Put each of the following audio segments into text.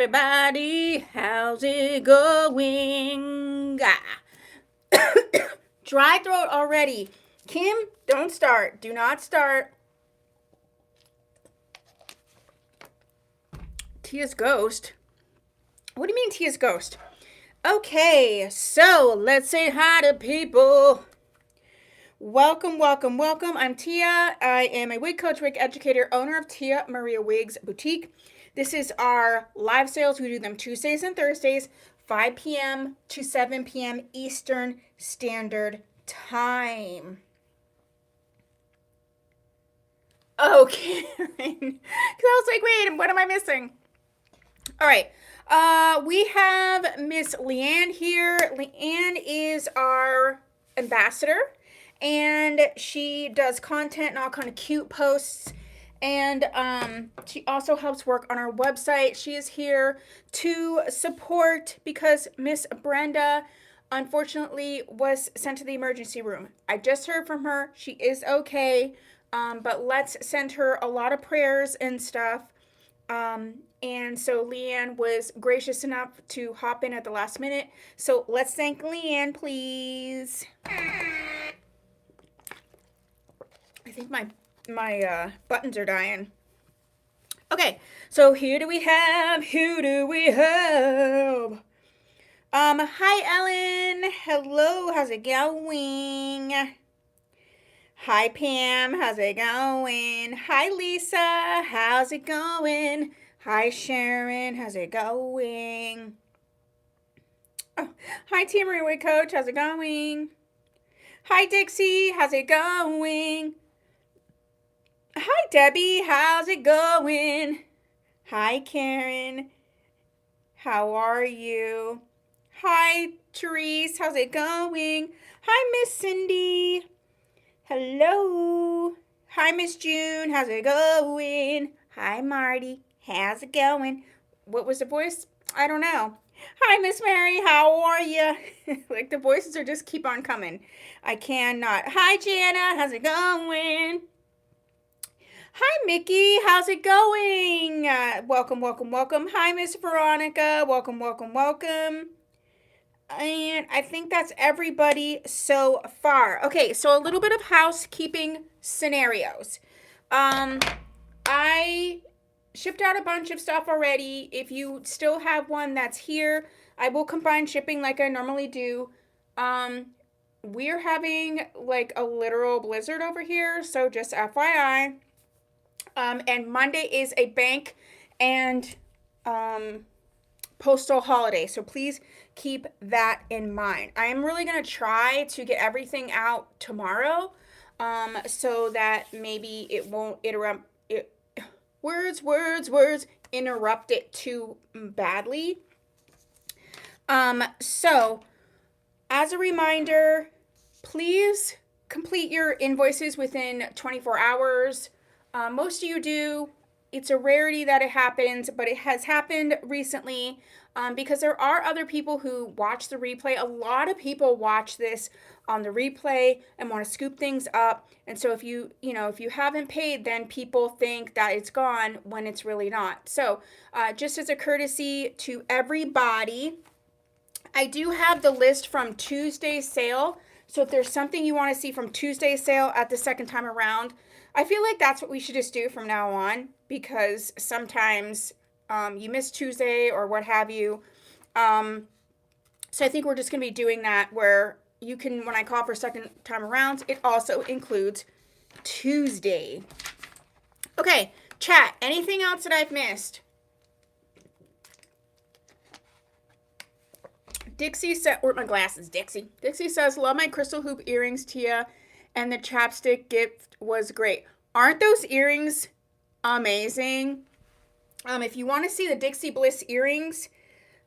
everybody, how's it going? Dry throat already. Kim, don't start. Do not start. Tia's ghost. What do you mean Tia's ghost? Okay, so let's say hi to people. Welcome, welcome, welcome. I'm Tia. I am a wig coach, wig educator, owner of Tia Maria Wigs Boutique. This is our live sales. We do them Tuesdays and Thursdays, 5 p.m. to 7 p.m. Eastern Standard Time. Okay. Because I was like, wait, what am I missing? All right. We have Miss Leanne here. Leanne is our ambassador, and she does content and all kind of cute posts. And she also helps work on our website. She is here to support because Miss Brenda unfortunately was sent to the emergency room. I just heard from her. She is okay. But let's send her a lot of prayers and stuff. And so Leanne was gracious enough to hop in at the last minute. So let's thank Leanne, please. I think my buttons are dying. Okay, so who do we have? Hi Ellen. Hello, how's it going? Hi Pam, how's it going? Hi Lisa, how's it going? Hi Sharon, how's it going? Oh, hi Tia Maria Wigs Coach, how's it going? Hi Dixie, how's it going? Hi Debbie, how's it going? Hi Karen, how are you? Hi Therese, how's it going? Hi Miss Cindy. Hello. Hi Miss June, how's it going? Hi Marty, how's it going? What was the voice? I don't know. Hi Miss Mary, how are you? Like the voices are just keep on coming. I cannot. Hi Jana, how's it going? Hi Mickey, how's it going? Welcome, welcome, welcome. Hi Miss Veronica, welcome, welcome, welcome. And I think that's everybody so far. Okay, so a little bit of housekeeping scenarios. I shipped out a bunch of stuff already. If you still have one that's here, I will combine shipping like I normally do. We're having like a literal blizzard over here, so just FYI. And Monday is a bank and postal holiday, so please keep that in mind. I am really going to try to get everything out tomorrow, so that maybe it won't interrupt it. Words interrupt it too badly. So as a reminder, please complete your invoices within 24 hours. Most of you do. It's a rarity that it happens, but it has happened recently because there are other people who watch the replay. A lot of people watch this on the replay and want to scoop things up. And so if you haven't paid, then people think that it's gone when it's really not. So just as a courtesy to everybody, I do have the list from Tuesday's sale. So if there's something you want to see from Tuesday's sale at the second time around, I feel like that's what we should just do from now on, because sometimes you miss Tuesday or what have you. So I think we're just going to be doing that where you can, when I call for second time around, it also includes Tuesday. Okay, chat, anything else that I've missed? Dixie said, where's my glasses, Dixie? Dixie says, love my crystal hoop earrings, Tia, and the chapstick gift was great. Aren't those earrings amazing? If you want to see the Dixie Bliss earrings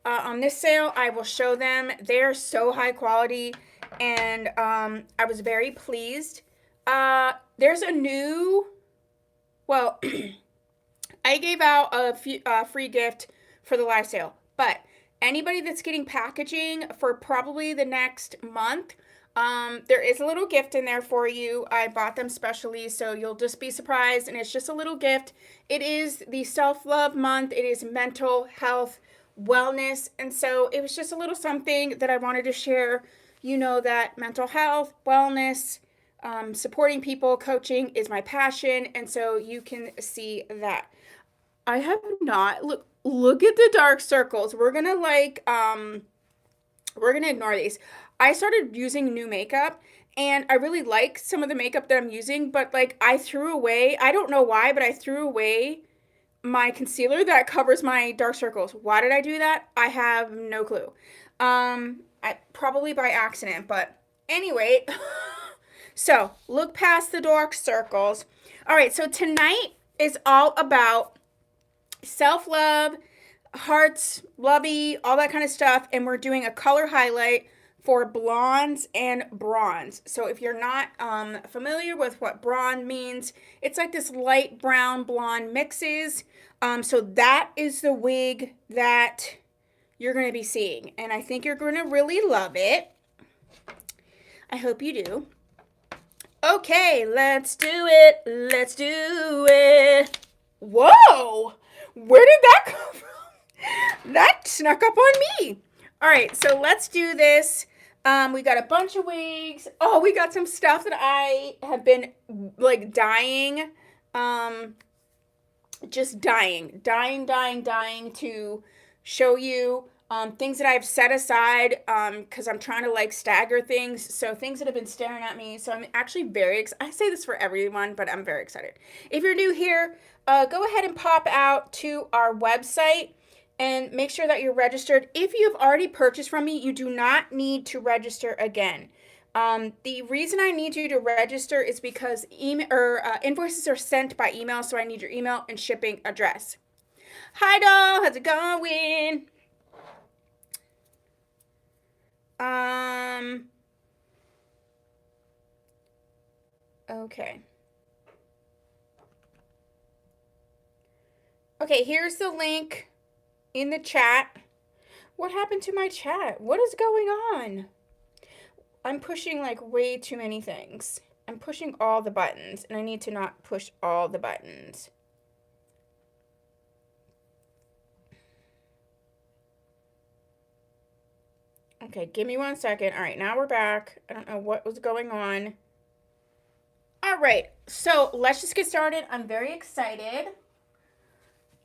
on this sale, I will show them. They're so high quality, and I was very pleased. There's a new, well, I gave out a free gift for the live sale, but anybody that's getting packaging for probably the next month, There is a little gift in there for you. I bought them specially, so you'll just be surprised, and it's just a little gift. It is the self-love month. It is mental health, wellness, and so it was just a little something that I wanted to share. You know that mental health, wellness, supporting people, coaching is my passion, and so you can see that. I have not look at the dark circles. We're gonna ignore these. I started using new makeup and I really like some of the makeup that I'm using, but like I threw away, I don't know why, but I threw away my concealer that covers my dark circles. Why did I do that? I have no clue. I probably by accident, but anyway, so look past the dark circles. All right, so tonight is all about self-love, hearts, lovey, all that kind of stuff. And we're doing a color highlight for blondes and bronze. So if you're not familiar with what blonde means, it's like this light brown blonde mixes. So that is the wig that you're going to be seeing. And I think you're going to really love it. I hope you do. Okay, let's do it. Let's do it. Whoa! Where did that come from? That snuck up on me. All right, so let's do this. We got a bunch of wigs. Oh, we got some stuff that I have been like dying, just dying to show you. Things that I've set aside because I'm trying to like stagger things. So things that have been staring at me. So I'm actually very excited. I say this for everyone, but I'm very excited. If you're new here, go ahead and pop out to our website and make sure that you're registered. If you've already purchased from me, you do not need to register again. The reason I need you to register is because invoices are sent by email, so I need your email and shipping address. Hi, doll. How's it going? Okay. Okay, here's the link in the chat. What happened to my chat? What is going on? I'm pushing like way too many things. I'm pushing all the buttons, and I need to not push all the buttons. Okay, give me 1 second. All right, now we're back. I don't know what was going on. All right, so let's just get started. I'm very excited.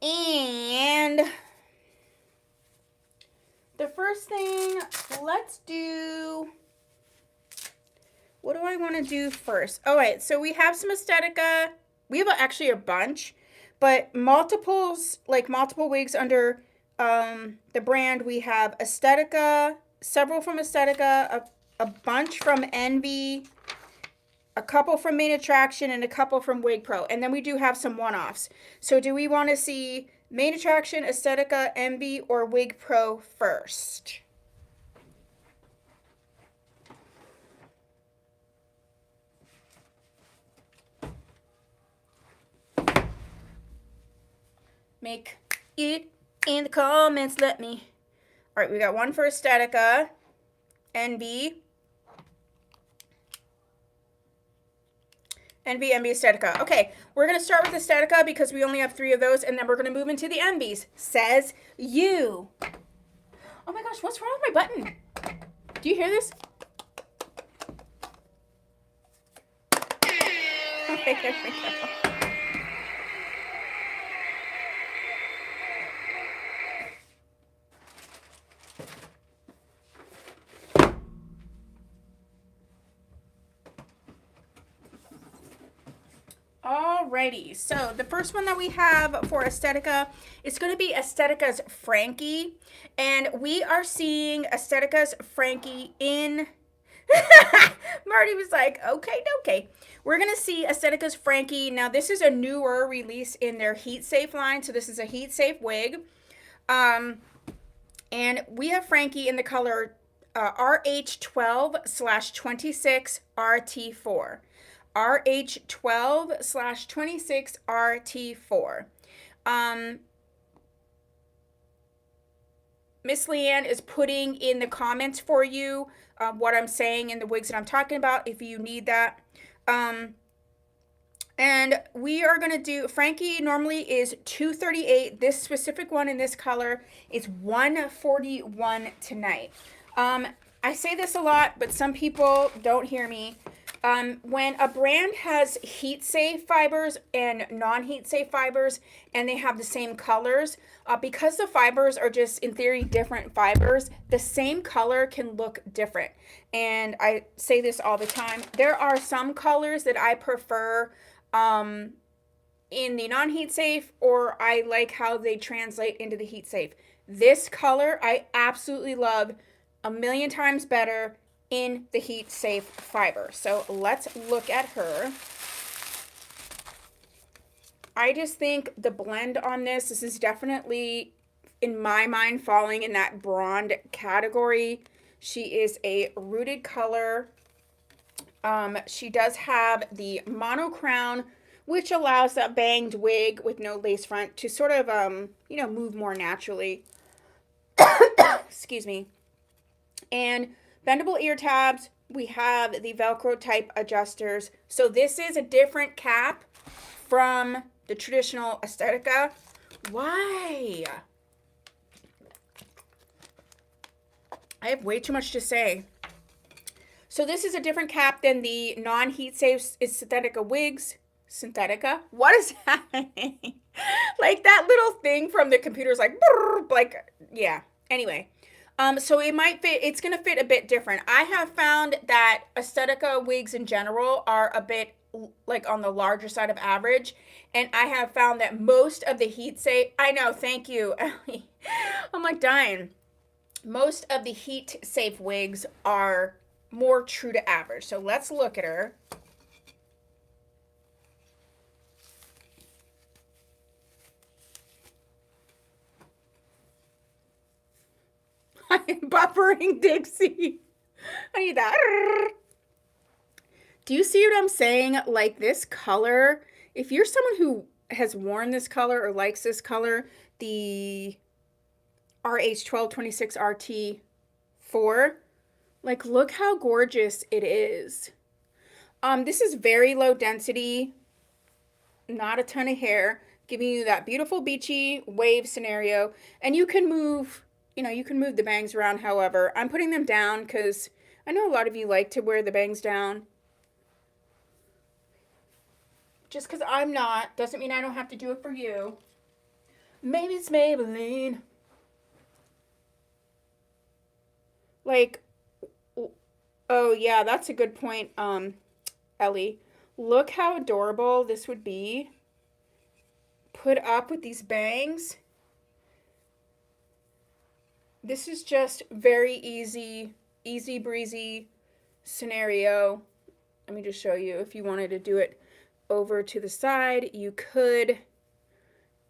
And the first thing, let's do, what do I want to do first? All right, so we have some Aesthetica. We have actually a bunch, but multiples, like multiple wigs under the brand. We have Aesthetica, several from Aesthetica, a bunch from Envy, a couple from Main Attraction, and a couple from Wig Pro. And then we do have some one-offs. So do we want to see Main Attraction, Aesthetica, Envy, or Wig Pro first? Make it in the comments, let me. All right, we got one for Aesthetica, Envy, Envy, Aesthetica. Okay, we're going to start with Aesthetica because we only have 3 of those, and then we're going to move into the Envies. Says you. Oh my gosh, what's wrong with my button? Do you hear this? Okay, there we go. Alrighty, so the first one that we have for Aesthetica is going to be Aesthetica's Frankie, and we are seeing Aesthetica's Frankie in, Marty was like, okay. We're going to see Aesthetica's Frankie. Now, this is a newer release in their Heat Safe line, so this is a Heat Safe wig, and we have Frankie in the color RH12/26RT4. RH12/26RT4. Miss Leanne is putting in the comments for you what I'm saying and the wigs that I'm talking about if you need that. And we are going to do, Frankie normally is $238. This specific one in this color is $141 tonight. I say this a lot, but some people don't hear me. When a brand has heat safe fibers and non-heat safe fibers and they have the same colors, because the fibers are just in theory different fibers, the same color can look different. And I say this all the time. There are some colors that I prefer in the non-heat safe, or I like how they translate into the heat safe. This color I absolutely love a million times better in the heat safe fiber. So let's look at her. I just think the blend on this is definitely, in my mind, falling in that Bronds category. She is a rooted color. She does have the mono crown, which allows that banged wig with no lace front to sort of, move more naturally. Excuse me. And bendable ear tabs. We have the Velcro type adjusters. So this is a different cap from the traditional Aesthetica. Why? I have way too much to say. So this is a different cap than the non-heat safe Aesthetica wigs. Synthetica? What is happening? Like that little thing from the computer is yeah. Anyway, so it might fit, it's going to fit a bit different. I have found that Aesthetica wigs in general are a bit like on the larger side of average. And I have found that most of the heat safe, I know, thank you, Ellie. I'm like dying. Most of the heat safe wigs are more true to average. So let's look at her. I am buffering Dixie. I need that. Do you see what I'm saying? Like this color, if you're someone who has worn this color or likes this color, the RH1226RT4, like look how gorgeous it is. This is very low density, not a ton of hair, giving you that beautiful beachy wave scenario. And you can move, you can move the bangs around however. I'm putting them down because I know a lot of you like to wear the bangs down. Just because I'm not, doesn't mean I don't have to do it for you. Maybe it's Maybelline. Like, oh yeah, that's a good point, Ellie. Look how adorable this would be put up with these bangs. This is just very easy breezy scenario. Let me just show you. If you wanted to do it over to the side, you could.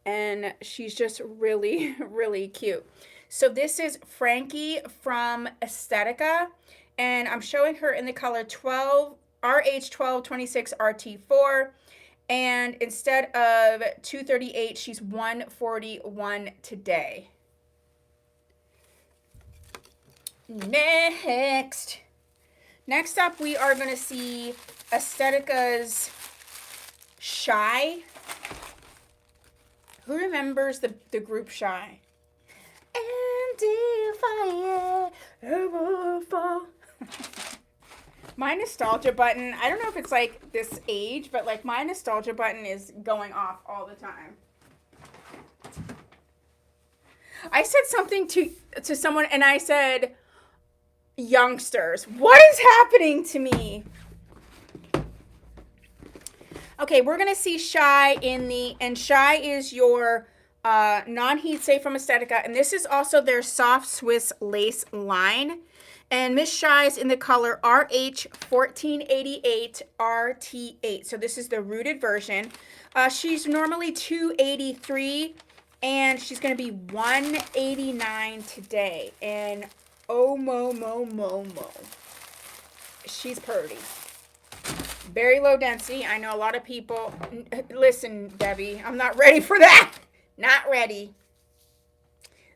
And she's just really, really cute. So this is Frankie from Aesthetica, and I'm showing her in the color RH1226RT4, and instead of 238, she's 141 today. Next up, we are going to see Aesthetica's Shy. Who remembers the group Shy? And if I ever fall. My nostalgia button, I don't know if it's like this age, but like my nostalgia button is going off all the time. I said something to someone and I said, youngsters, what is happening to me? Okay, we're going to see Shy and Shy is your non-heat safe from Aesthetica, and this is also their soft Swiss lace line. And Miss Shy is in the color RH1488RT8. So this is the rooted version. She's normally $283, and she's going to be $189 today. And oh, mo. She's pretty. Very low density. I know a lot of people. Listen, Debbie, I'm not ready for that. Not ready.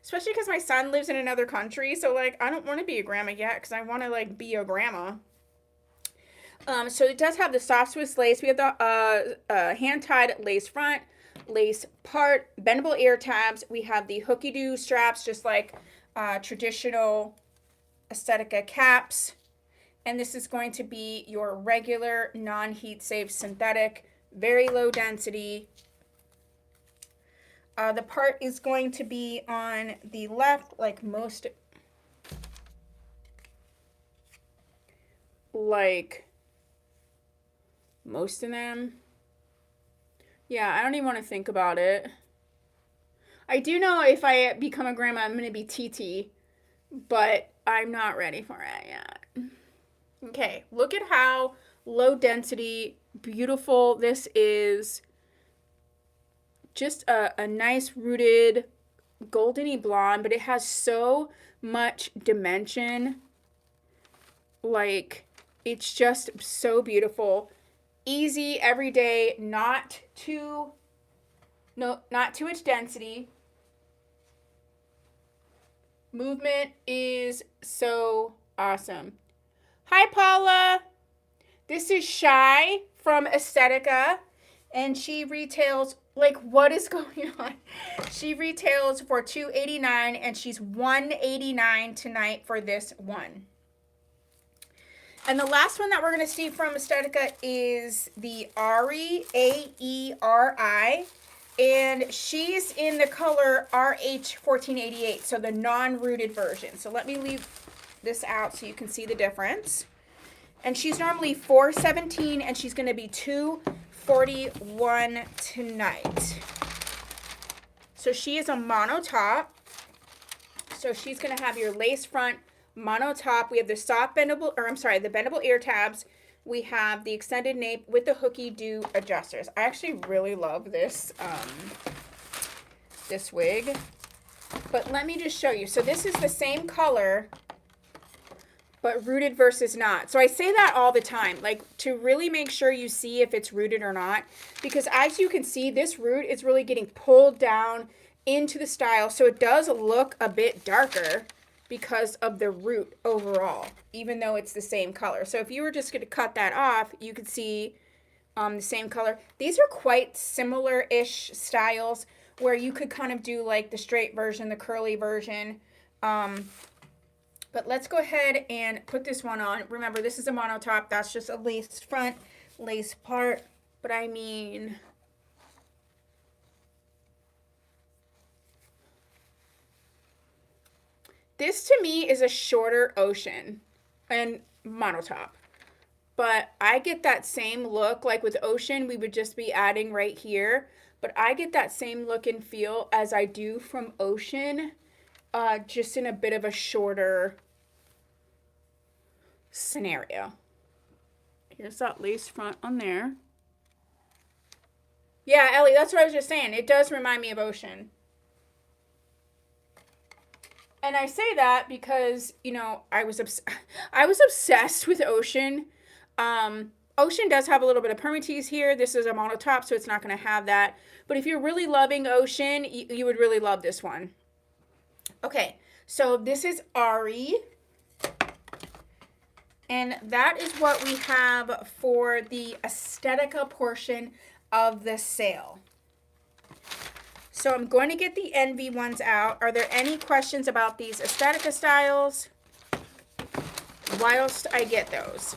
especially because my son lives in another country. So like, I don't want to be a grandma yet because I want to like be a grandma. So it does have the soft Swiss lace. We have the hand-tied lace front, lace part, bendable ear tabs. We have the hooky-doo straps, just like traditional Aesthetica caps. And this is going to be your regular non-heat safe synthetic, very low density. The part is going to be on the left, like most of them. Yeah, I don't even want to think about it. I do know if I become a grandma, I'm going to be TT, but I'm not ready for it yet. Okay, look at how low density, beautiful this is. Just a nice rooted goldeny blonde, but it has so much dimension. Like, it's just so beautiful. Easy, everyday, not too much density. Movement is so awesome. Hi, Paula. This is Shy from Aesthetica, and she retails, like, what is going on? She retails for $289, and she's $189 tonight for this one. And the last one that we're going to see from Aesthetica is the Ari, A-E-R-I. And she's in the color RH1488, so the non-rooted version. So let me leave this out so you can see the difference. And she's normally $417, and she's going to be $241 tonight. So she is a mono top. So she's going to have your lace front, mono top. We have the soft bendable, the bendable ear tabs. We have the extended nape with the hooky-doo adjusters. I actually really love this, this wig. But let me just show you. So this is the same color, but rooted versus not. So I say that all the time, like, to really make sure you see if it's rooted or not. Because as you can see, this root is really getting pulled down into the style. So it does look a bit darker because of the root overall, even though it's the same color. So if you were just going to cut that off, you could see the same color. These are quite similar-ish styles where you could kind of do like the straight version, the curly version. But let's go ahead and put this one on. Remember, this is a mono top. That's just a lace front, lace part. But I mean, this to me is a shorter Ocean and mono top. But I get that same look. Like with Ocean, we would just be adding right here. But I get that same look and feel as I do from Ocean, just in a bit of a shorter scenario. Here's that lace front on there. Yeah, Ellie, that's what I was just saying. It does remind me of Ocean. And I say that because, you know, I was obsessed with Ocean. Ocean does have a little bit of permatease here. This is a mono top, so it's not going to have that. But if you're really loving Ocean, you would really love this one. Okay, so this is Ari. And that is what we have for the Aesthetica portion of the sale. So I'm going to get the Envy ones out. Are there any questions about these Aesthetica styles whilst I get those?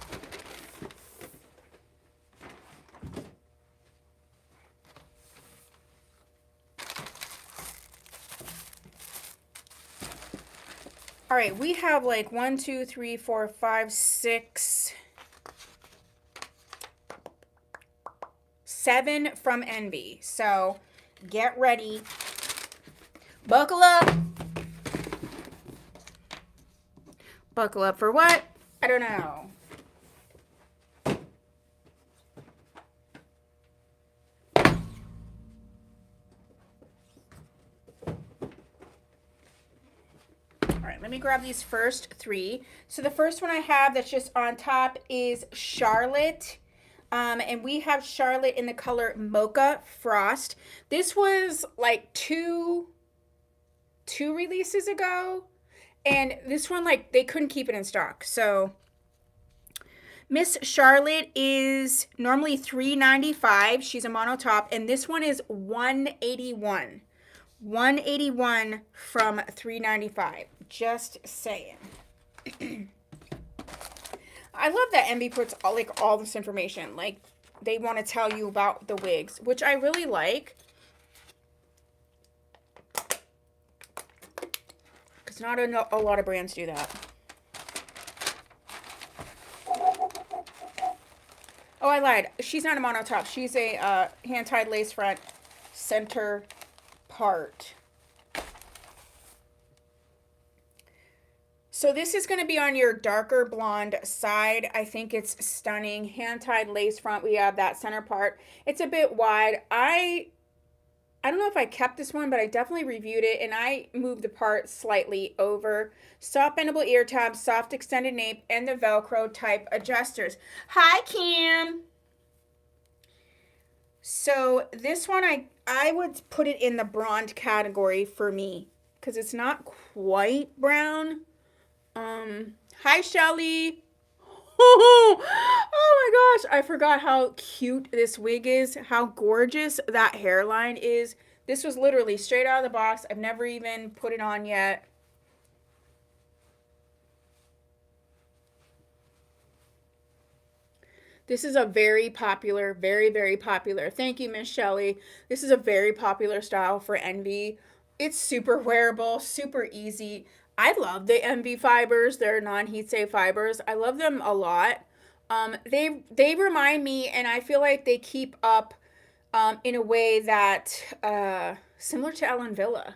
All right, we have like 1, 2, 3, 4, 5, 6, 7 from Envy. So get ready. Buckle up. Buckle up for what? I don't know. Let me grab these first 3. So the first one I have that's just on top is Charlotte. And we have Charlotte in the color Mocha Frost. This was like 2 releases ago. And this one, like, they couldn't keep it in stock. So Miss Charlotte is normally $3.95. She's a mono top. And this one is $181. $181 from $3.95. Just saying. I love that Envy puts all this information. Like, they want to tell you about the wigs, which I really like. Because not a lot of brands do that. Oh, I lied. She's not a mono top. She's a hand-tied lace front center part. So this is going to be on your darker blonde side. I think it's stunning. Hand-tied lace front. We have that center part. It's a bit wide. I don't know if I kept this one, but I definitely reviewed it, and I moved the part slightly over. Soft bendable ear tabs, soft extended nape, and the Velcro type adjusters. Hi, Kim. So this one, I would put it in the Bronze category for me, because it's not quite brown. Hi, Shelly. Oh my gosh, I forgot how cute this wig is, how gorgeous that hairline is. This was literally straight out of the box. I've never even put it on yet. This is a very popular, very, very popular. Thank you, Miss Shelly. This is a very popular style for Envy. It's super wearable, super easy. I love the Envy fibers. They're non-heat safe fibers. I love them a lot. They remind me, and I feel like they keep up in a way that similar to Ellen Villa,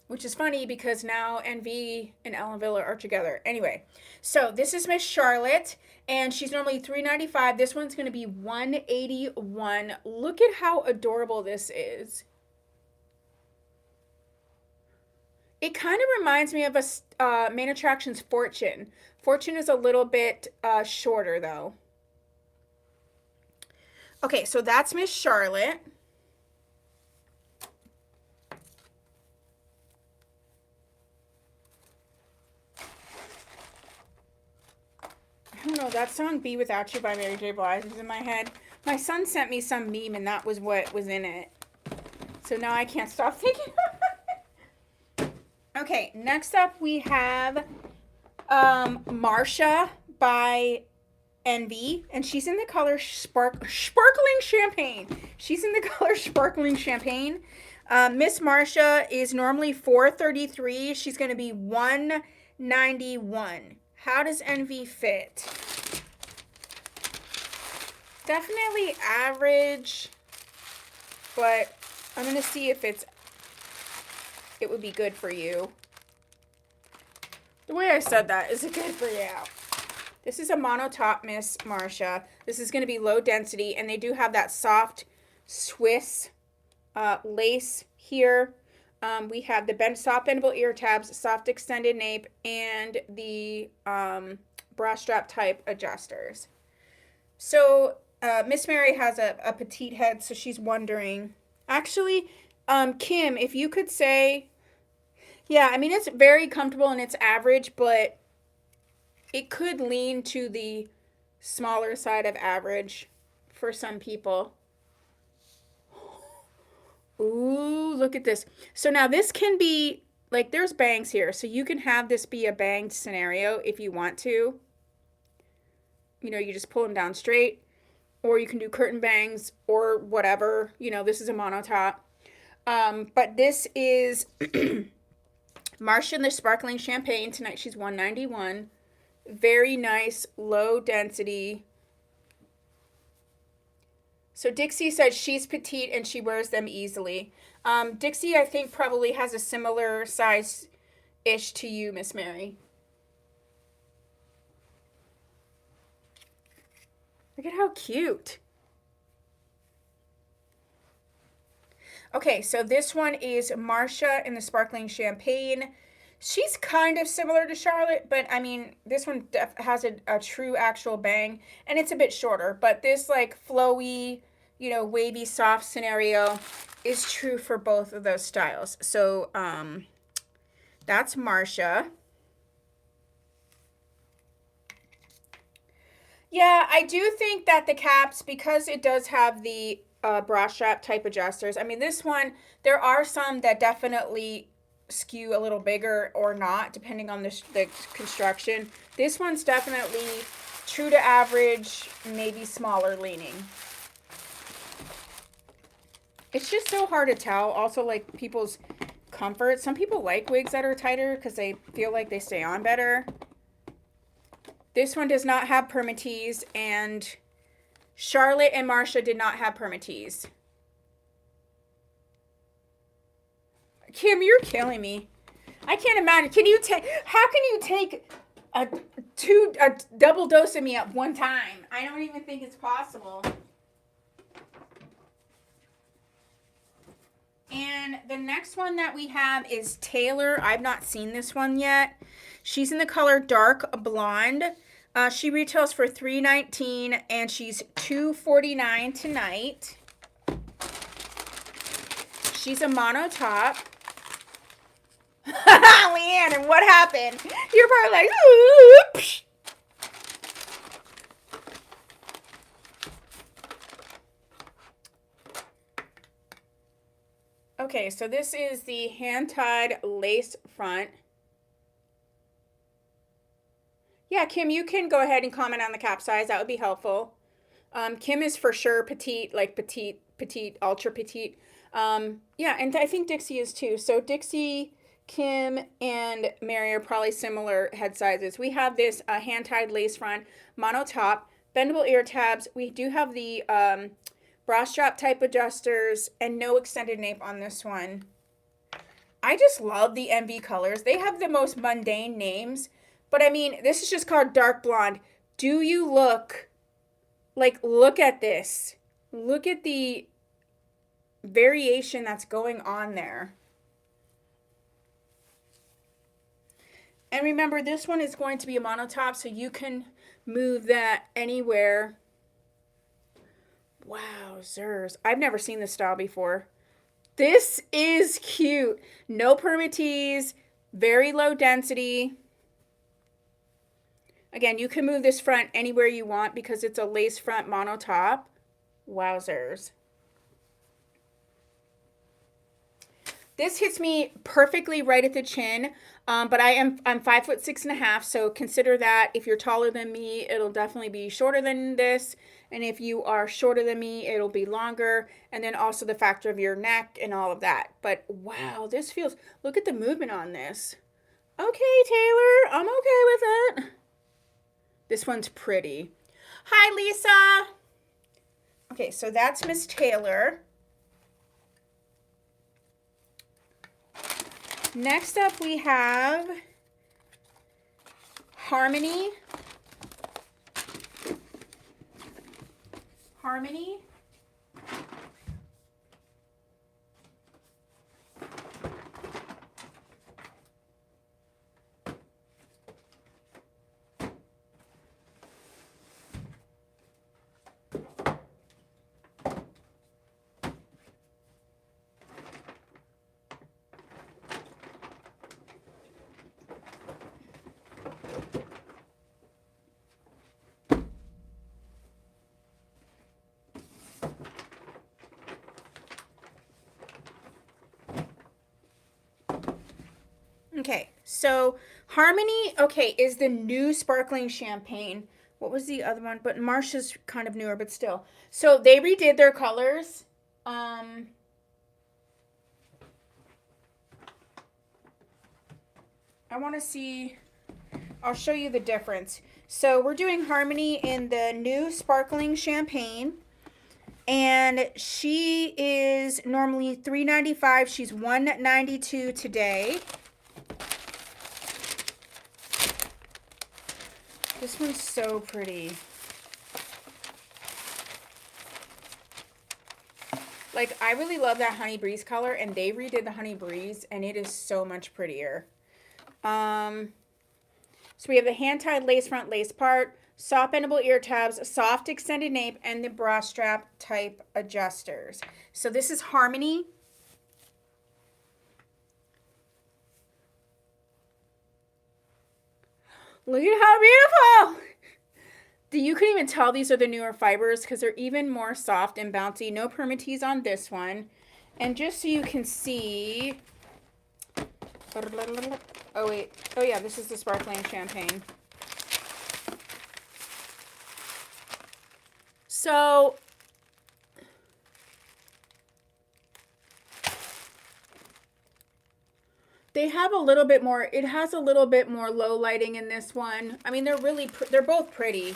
which is funny because now Envy and Ellen Villa are together. Anyway, so this is Miss Charlotte, and she's normally $3.95. This one's going to be $181. Look at how adorable this is. It kind of reminds me of a Main Attractions Fortune. Fortune is a little bit shorter, though. Okay, so that's Miss Charlotte. I don't know, that song Be Without You by Mary J. Blige is in my head. My son sent me some meme, and that was what was in it. So now I can't stop thinking about it. Okay, next up we have Marsha by Envy, and she's in the color Sparkling Champagne. She's in the color Sparkling Champagne. Miss Marsha is normally $4.33. She's going to be $191. How does Envy fit? Definitely average, but I'm going to see if it would be good for you. The way I said that, is it good for you? This is a mono top Miss Marsha. This is going to be low density, and they do have that soft Swiss lace here. We have the soft bendable ear tabs, soft extended nape, and the bra strap type adjusters. So Miss Mary has a petite head, so she's wondering. Actually, Kim, if you could say, yeah, I mean, it's very comfortable and it's average, but it could lean to the smaller side of average for some people. Ooh, look at this. So now this can be, like, there's bangs here. So you can have this be a banged scenario if you want to. You know, you just pull them down straight. Or you can do curtain bangs or whatever. You know, this is a mono top. But this is Marsha in the Sparkling Champagne. Tonight she's $191. Very nice, low density. So Dixie said she's petite and she wears them easily. Dixie, I think, probably has a similar size-ish to you, Miss Mary. Look at how cute. Okay, so this one is Marsha in the Sparkling Champagne. She's kind of similar to Charlotte, but I mean, this one has a true actual bang, and it's a bit shorter, but this like flowy, you know, wavy soft scenario is true for both of those styles. So that's Marcia. Yeah, I do think that the caps, because it does have the bra strap type adjusters. I mean, this one, there are some that definitely skew a little bigger or not, depending on the construction. This one's definitely true to average, maybe smaller leaning. It's just so hard to tell. Also, like, people's comfort. Some people like wigs that are tighter because they feel like they stay on better. This one does not have permatease, and Charlotte and Marcia did not have permatease. Kim, you're killing me. I can't imagine. How can you take a double dose of me at one time? I don't even think it's possible. And the next one that we have is Taylor. I've not seen this one yet. She's in the color Dark Blonde. She retails for $319 and she's $249 tonight. She's a mono top. Leanne, and what happened? You're probably like, oops. Okay, so this is the hand-tied lace front. Yeah, Kim, you can go ahead and comment on the cap size. That would be helpful. Kim is for sure petite, like petite, ultra petite. Yeah, and I think Dixie is too. So Dixie, Kim, and Mary are probably similar head sizes. We have this hand-tied lace front, mono top, bendable ear tabs. We do have the bra strap type adjusters, and no extended nape on this one. I just love the MV colors. They have the most mundane names, but I mean, this is just called Dark Blonde. Do you look at this. Look at the variation that's going on there. And remember, this one is going to be a mono top, so you can move that anywhere. Wow, Zers. I've never seen this style before. This is cute. No permatease, very low density. Again, you can move this front anywhere you want because it's a lace front mono top. Wowzers. This hits me perfectly right at the chin, but I'm 5'6.5", so consider that. If you're taller than me, it'll definitely be shorter than this, and if you are shorter than me, it'll be longer, and then also the factor of your neck and all of that. But wow, this feels, look at the movement on this. Okay, Taylor, I'm okay with it. This one's pretty. Hi, Lisa. Okay, so that's Miss Taylor. Next up, we have Harmony. Harmony. Okay, so Harmony, okay, is the new sparkling champagne. What was the other one? But Marcia's kind of newer, but still. So they redid their colors. I want to see, I'll show you the difference. So we're doing Harmony in the new sparkling champagne. And she is normally $395. She's $192 today. This one's so pretty. Like, I really love that Honey Breeze color, and they redid the Honey Breeze, and it is so much prettier. So we have the hand-tied lace front, lace part, soft bendable ear tabs, soft extended nape, and the bra strap type adjusters. So this is Harmony. Look at how beautiful! You can even tell these are the newer fibers because they're even more soft and bouncy. No permatease on this one. And just so you can see... Oh, wait. Oh, yeah, this is the sparkling champagne. So... they have a little bit more, it has a little bit more low lighting in this one. I mean, they're both pretty.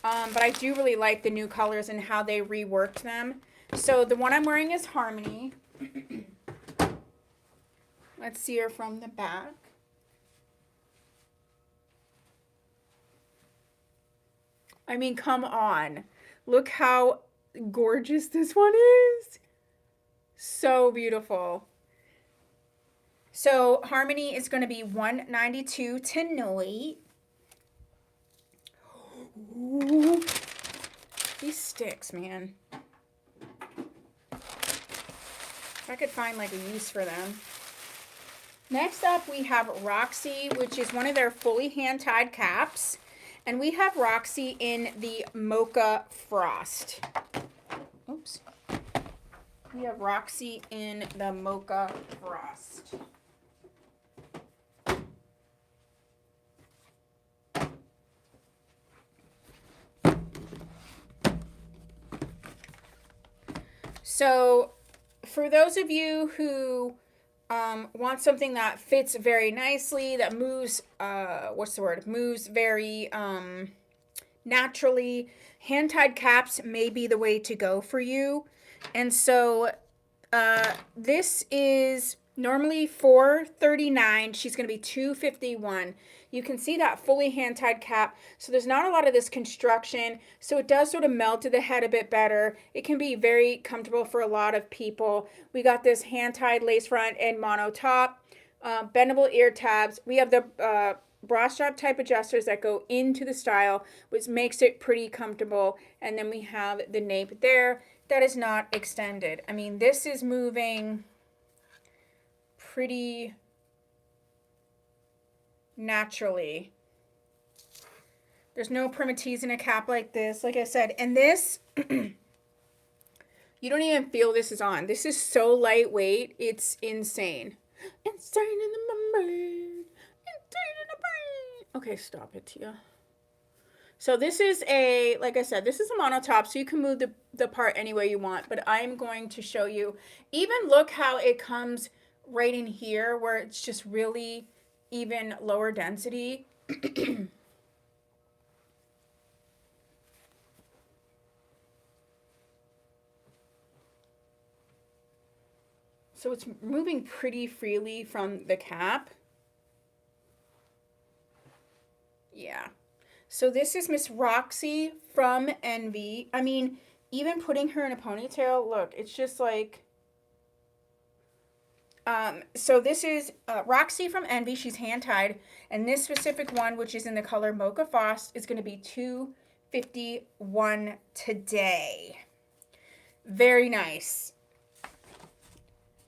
But I do really like the new colors and how they reworked them. So the one I'm wearing is Harmony. Let's see her from the back. I mean, come on. Look how gorgeous this one is. So beautiful. So Harmony is going to be $192 tonight. Ooh, these sticks, man. If I could find like a use for them. Next up, we have Roxy, which is one of their fully hand-tied caps. And we have Roxy in the Mocha Frost. Oops. We have Roxy in the Mocha Frost. So, for those of you who want something that fits very nicely, that moves, moves very naturally, hand-tied caps may be the way to go for you. And so, this is normally $439. She's going to be $251. You can see that fully hand-tied cap. So there's not a lot of this construction. So it does sort of melt to the head a bit better. It can be very comfortable for a lot of people. We got this hand-tied lace front and mono top. Bendable ear tabs. We have the bra strap type adjusters that go into the style, which makes it pretty comfortable. And then we have the nape there that is not extended. I mean, this is moving pretty naturally. There's no permatease in a cap like this, like I said. And this, you don't even feel this is on. This is so lightweight. It's insane. Insane in the membrane. Insane in the brain. Okay, stop it, Tia. So this is a, like I said, this is a mono top, so you can move the part any way you want. But I'm going to show you. Even look how it comes right in here where it's just really even lower density. So it's moving pretty freely from the cap. Yeah. So this is Miss Roxy from Envy. I mean, even putting her in a ponytail, look, it's just like... so this is Roxy from Envy. She's hand-tied. And this specific one, which is in the color Mocha Frost, is going to be $251 today. Very nice.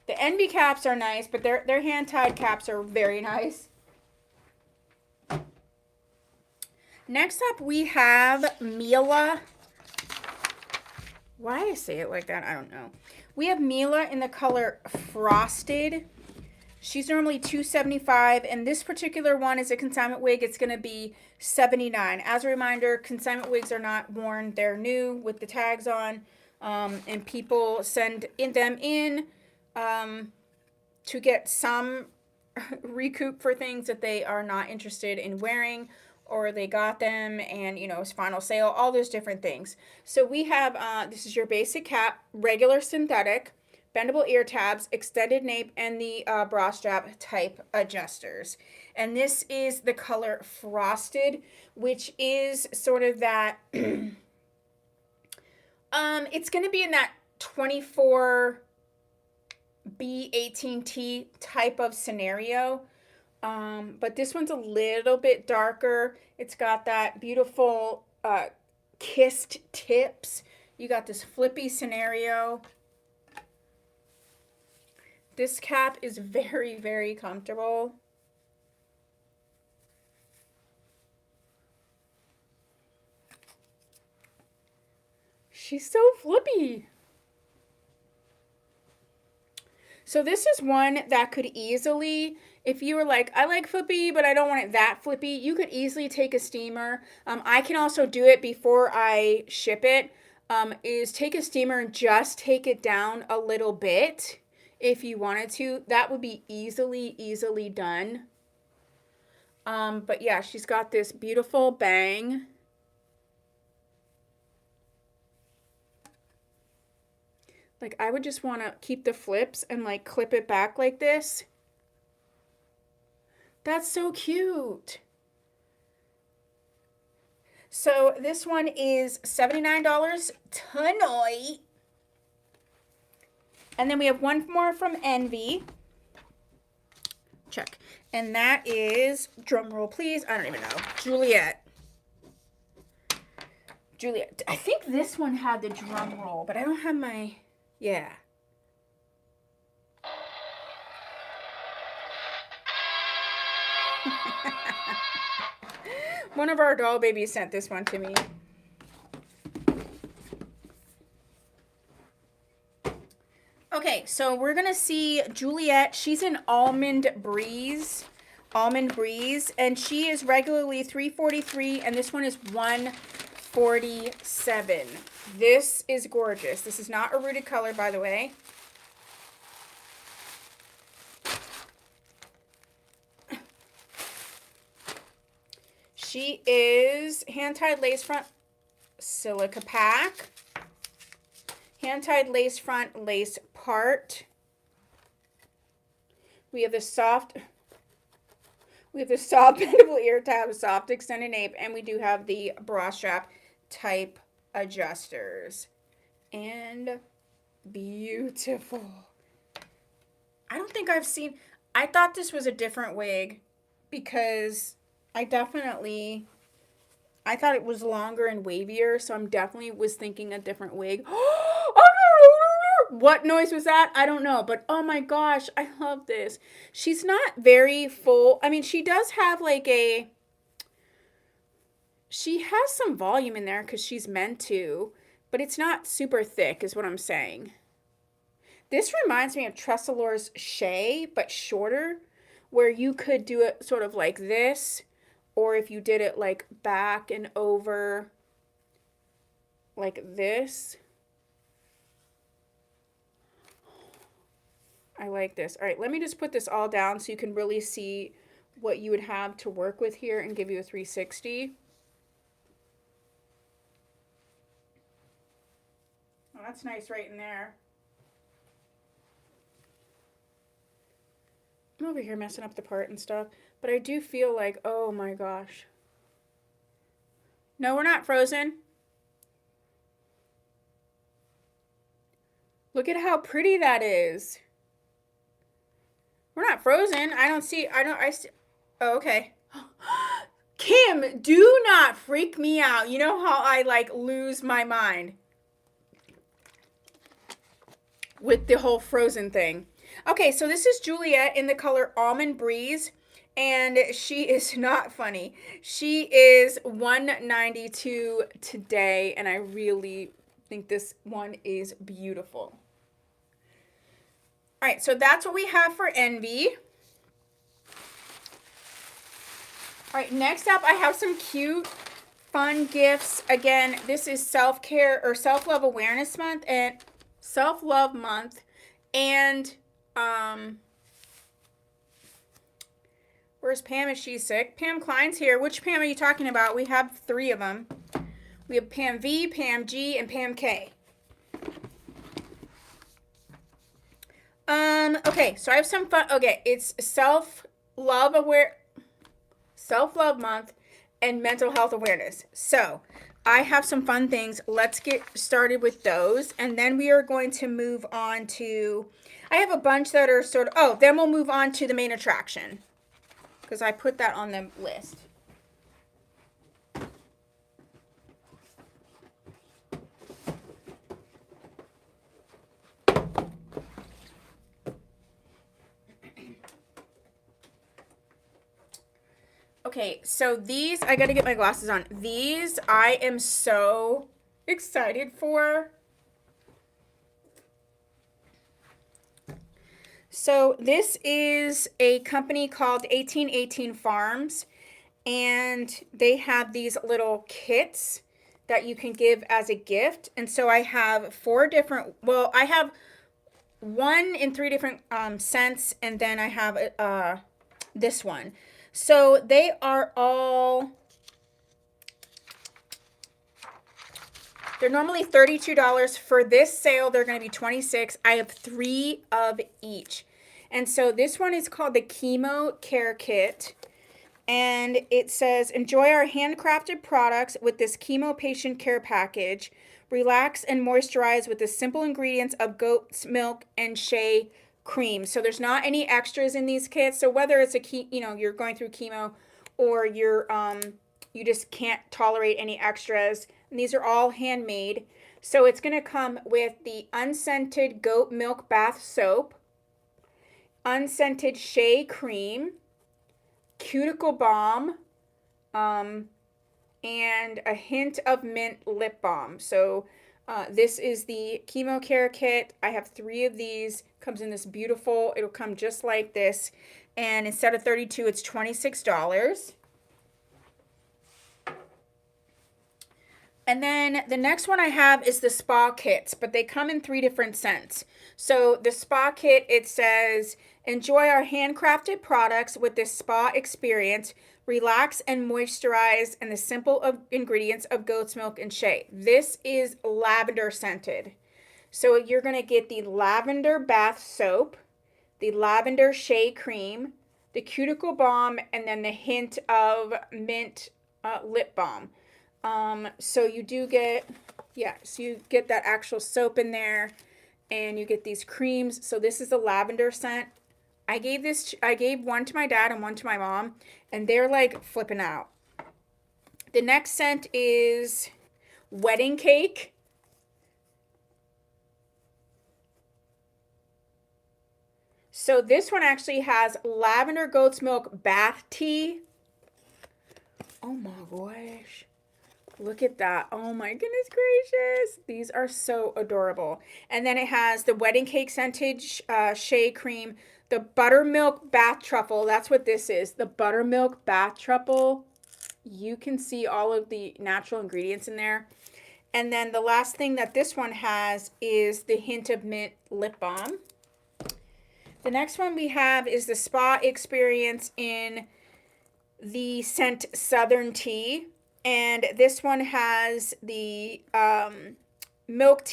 The Envy caps are nice, but their hand-tied caps are very nice. Next up, we have Mila. Why I say it like that, I don't know. We have Mila in the color Frosted. She's normally $275, and this particular one is a consignment wig. It's going to be $79. As a reminder, consignment wigs are not worn. They're new with the tags on, and people send them in to get some recoup for things that they are not interested in wearing, or they got them and, you know, it's final sale, all those different things. So we have, this is your basic cap, regular synthetic, bendable ear tabs, extended nape, and the bra strap type adjusters. And this is the color Frosted, which is sort of that, it's going to be in that 24B18T type of scenario. But this one's a little bit darker. It's got that beautiful kissed tips. You got this flippy scenario. This cap is very, very comfortable. She's so flippy. So this is one that could easily, if you were like, I like flippy, but I don't want it that flippy, you could easily take a steamer. I can also do it before I ship it, is take a steamer and just take it down a little bit if you wanted to. That would be easily done. But yeah, she's got this beautiful bang. Like, I would just want to keep the flips and like clip it back like this. That's so cute. So this one is $79 tonight. And then we have one more from Envy. Check. And that is, drum roll please, I don't even know, Juliet. I think this one had the drum roll, but I don't have my, yeah. One of our doll babies sent this one to me. Okay, so we're gonna see Juliet. She's in Almond Breeze, and she is regularly $343, and this one is $147. This is gorgeous. This is not a rooted color, by the way. She is hand-tied lace front silica pack, hand-tied lace front lace part. We have the soft bendable ear tab, soft extended nape, and we do have the bra strap type adjusters. And beautiful. I don't think I've seen, I thought this was a different wig because I thought it was longer and wavier, so I'm definitely was thinking a different wig. What noise was that? I don't know, but oh my gosh, I love this. She's not very full. I mean, she does have like she has some volume in there because she's meant to, but it's not super thick is what I'm saying. This reminds me of Tressalor's Shea, but shorter, where you could do it sort of like this, or if you did it like back and over like this. I like this. All right, let me just put this all down so you can really see what you would have to work with here and give you a 360. Oh, that's nice right in there. I'm over here messing up the part and stuff, but I do feel like, oh my gosh. No, we're not frozen. Look at how pretty that is. We're not frozen. I see. Oh, okay. Kim, do not freak me out. You know how I like lose my mind with the whole frozen thing. Okay, so this is Juliet in the color Almond Breeze, and she is not funny. She is $192 today, and I really think this one is beautiful. All right, so that's what we have for Envy. All right, next up, I have some cute, fun gifts. Again, this is self-care or self-love awareness month and self-love month. And, where's Pam? Is she sick? Pam Klein's here. Which Pam are you talking about? We have 3 of them. We have Pam V, Pam G, and Pam K. Okay, so I have some fun. Okay, it's self-love month and mental health awareness. So I have some fun things. Let's get started with those. And then we are going to move on to, I have a bunch that are then we'll move on to the main attraction. because I put that on the list. Okay, so these, I gotta get my glasses on. These I am so excited for. So this is a company called 1818 Farms, and they have these little kits that you can give as a gift. And so I have 4 different, well, I have one in 3 different scents, and then I have this one. So they are all, they're normally $32. For this sale, they're going to be $26. I have 3 of each. And so this one is called the Chemo Care Kit. And it says, enjoy our handcrafted products with this chemo patient care package. Relax and moisturize with the simple ingredients of goat's milk and shea cream. So there's not any extras in these kits. So whether it's you're going through chemo, or you just can't tolerate any extras, and these are all handmade. So it's going to come with the unscented goat milk bath soap, unscented shea cream, cuticle balm, and a hint of mint lip balm. So this is the Chemo Care Kit. I have 3 of these. Comes in this beautiful, it'll come just like this. And instead of $32, it's $26. And then the next one I have is the spa kits, but they come in 3 different scents. So the spa kit, it says, enjoy our handcrafted products with this spa experience. Relax and moisturize and the simple ingredients of goat's milk and shea. This is lavender scented. So you're going to get the lavender bath soap, the lavender shea cream, the cuticle balm, and then the hint of mint lip balm. So you do get, so you get that actual soap in there, and you get these creams. So this is the lavender scent. I gave one to my dad and one to my mom, and they're like flipping out. The next scent is wedding cake. So this one actually has lavender goat's milk bath tea. Oh my gosh. Look at that. Oh my goodness gracious. These are so adorable. And then it has the wedding cake scented shea cream, the buttermilk bath truffle. That's what this is. The buttermilk bath truffle. You can see all of the natural ingredients in there. And then the last thing that this one has is the hint of mint lip balm. The next one we have is the spa experience in the scent Southern Tea. And this one has the milk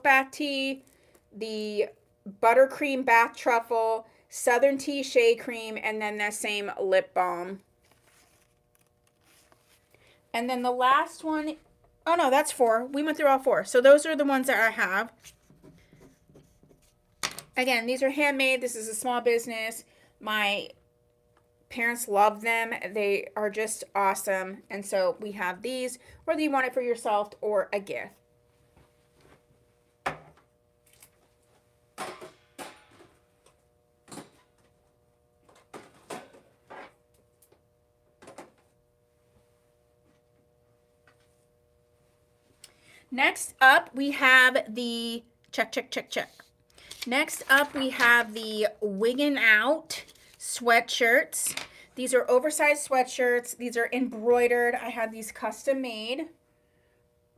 bath tea, the buttercream bath truffle, Southern Tea shea cream, and then the same lip balm. And then the last one, oh no, that's 4. We went through all 4. So those are the ones that I have. Again, these are handmade. This is a small business. My parents love them. They are just awesome. And so we have these, whether you want it for yourself or a gift. Next up, we have the check. Next up, we have the Wiggin' Out sweatshirts. These are oversized sweatshirts. These are embroidered. I had these custom made.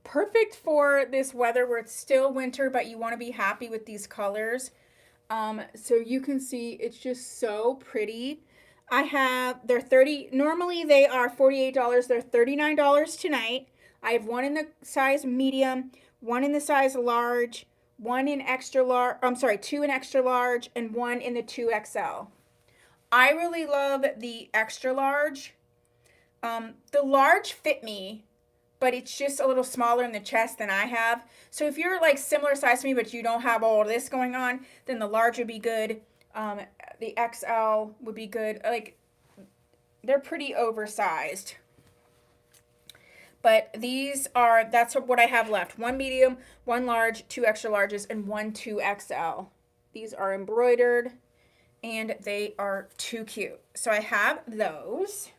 Perfect for this weather where it's still winter, but you want to be happy with these colors. So you can see it's just so pretty. Normally they are $48. They're $39 tonight. I have one in the size medium, one in the size large, one in extra large, 2 in extra large, and one in the 2XL. I really love the extra large. The large fit me, but it's just a little smaller in the chest than I have. So if you're like similar size to me, but you don't have all this going on, then the large would be good. the XL would be good. Like, they're pretty oversized. But that's what I have left. 1 medium, 1 large, 2 extra larges, and 1 2XL. These are embroidered, and they are too cute. So I have those.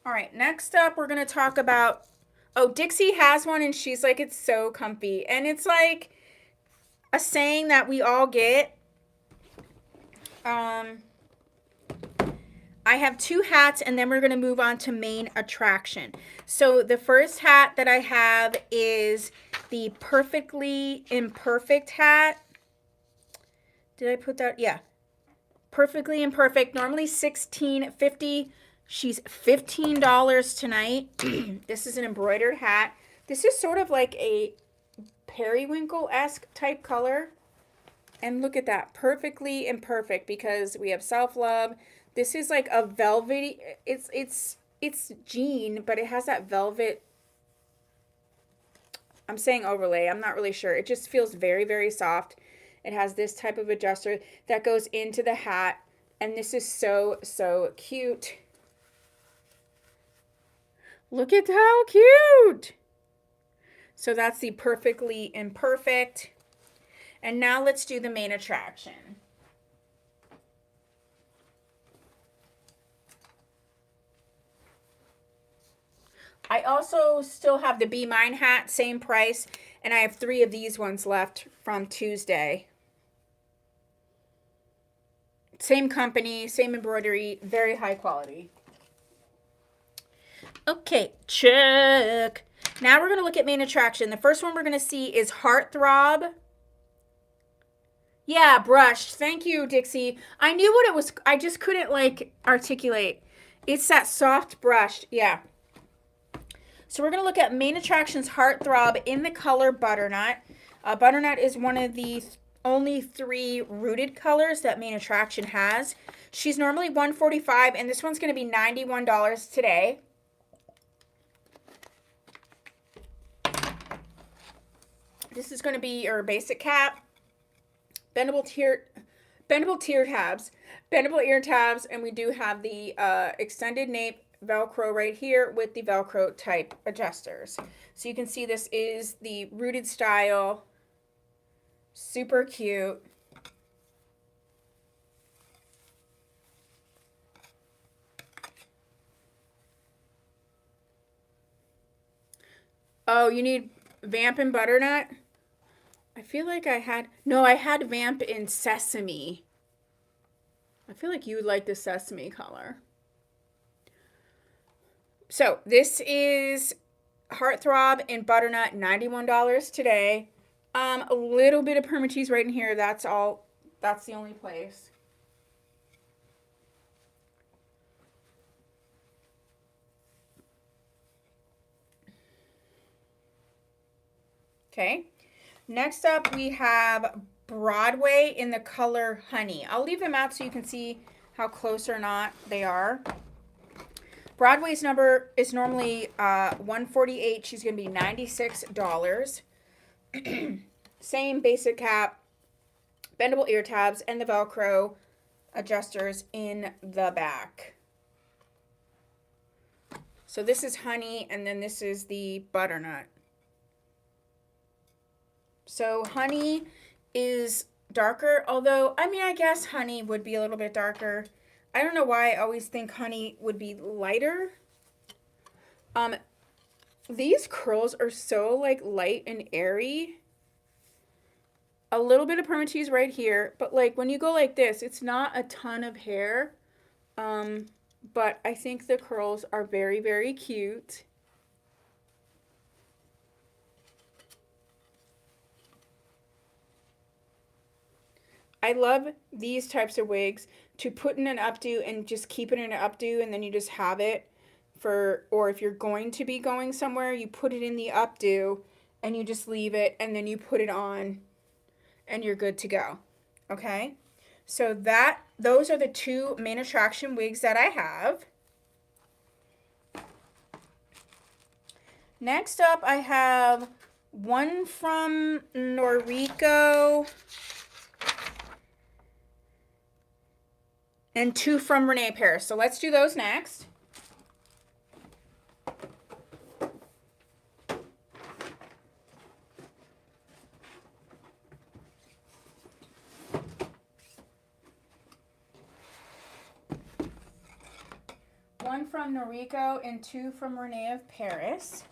All right, next up, we're going to talk about, Dixie has one, and she's like, it's so comfy. And it's like a saying that we all get. I have 2 hats, and then we're going to move on to main attraction. So the first hat that I have is the Perfectly Imperfect hat. Did I put that? Yeah. Perfectly Imperfect. Normally $16.50. She's $15 tonight. This is an embroidered hat. This is sort of like a periwinkle-esque type color. And look at that. Perfectly Imperfect, because we have self-love. This is like a velvety, it's jean, but it has that velvet, I'm saying overlay, I'm not really sure. It just feels very, very soft. It has this type of adjuster that goes into the hat, and this is so, so cute. Look at how cute. So that's the Perfectly Imperfect. And now let's do the main attraction. I also still have the Be Mine hat, same price, and I have 3 of these ones left from Tuesday. Same company, same embroidery, very high quality. Okay, check. Now we're going to look at main attraction. The first one we're going to see is Heartthrob. Yeah, brushed. Thank you, Dixie. I knew what it was. I just couldn't, like, articulate. It's that soft brushed. Yeah. So we're going to look at main attraction's Heartthrob in the color Butternut. Butternut is one of the only 3 rooted colors that main attraction has. She's normally $145, and this one's going to be $91 today. This is going to be your basic cap, bendable ear tabs, and we do have the extended nape Velcro right here with the Velcro type adjusters. So you can see this is the rooted style. Super cute. Oh, you need Vamp and Butternut? I feel like I had Vamp in Sesame. I feel like you would like the Sesame color. So this is Heartthrob and Butternut, $91 today. A little bit of permatease right in here. That's all. That's the only place. Okay. Next up, we have Broadway in the color Honey. I'll leave them out so you can see how close or not they are. Broadway's number is normally $148. She's going to be $96. Same basic cap, bendable ear tabs, and the Velcro adjusters in the back. So this is Honey, and then this is the Butternut. So Honey is darker, although, I mean, I guess Honey would be a little bit darker. I don't know why I always think Honey would be lighter. These curls are so, like, light and airy. A little bit of permatease right here, but, like, when you go like this, it's not a ton of hair. But I think the curls are very, very cute. I love these types of wigs to put in an updo and just keep it in an updo, and then you just have it for, or if you're going to be going somewhere, you put it in the updo and you just leave it, and then you put it on and you're good to go. Okay? So those are the 2 main attraction wigs that I have. Next up, I have one from Noriko, and 2 from Renee Paris. So let's do those next. One from Noriko and 2 from Renee of Paris.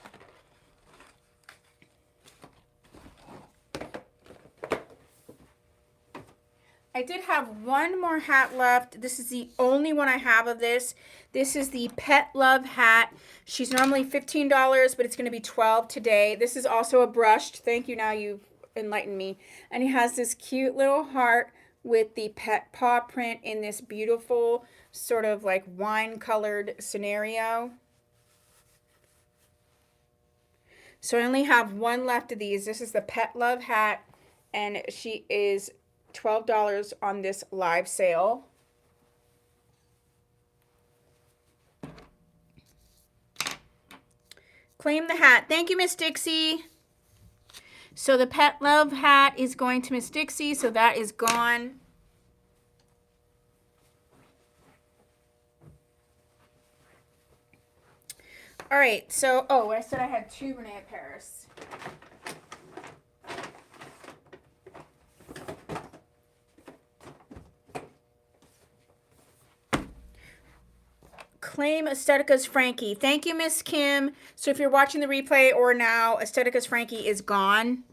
I did have one more hat left. This is the only one I have of this. This is the Pet Love hat. She's normally $15, but it's going to be $12 today. This is also a brushed. Thank you, now you've enlightened me. And it has this cute little heart with the pet paw print in this beautiful sort of like wine colored scenario. So I only have one left of these. This is the Pet Love hat, and she is $12 on this live sale. Claim the hat. Thank you, Miss Dixie. So the Pet Love hat is going to Miss Dixie, so that is gone. All right, so, oh, I said I had 2 Renee Paris. Claim Aesthetica's Frankie. Thank you, Miss Kim. So if you're watching the replay or now, Aesthetica's Frankie is gone.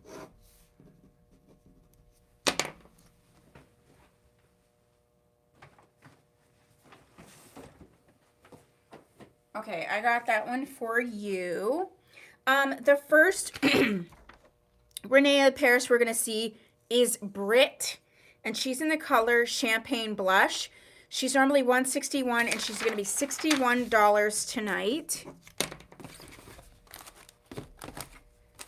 Okay, I got that one for you. The first Renee of Paris we're going to see is Brit, and she's in the color Champagne Blush. She's normally $161, and she's going to be $61 tonight.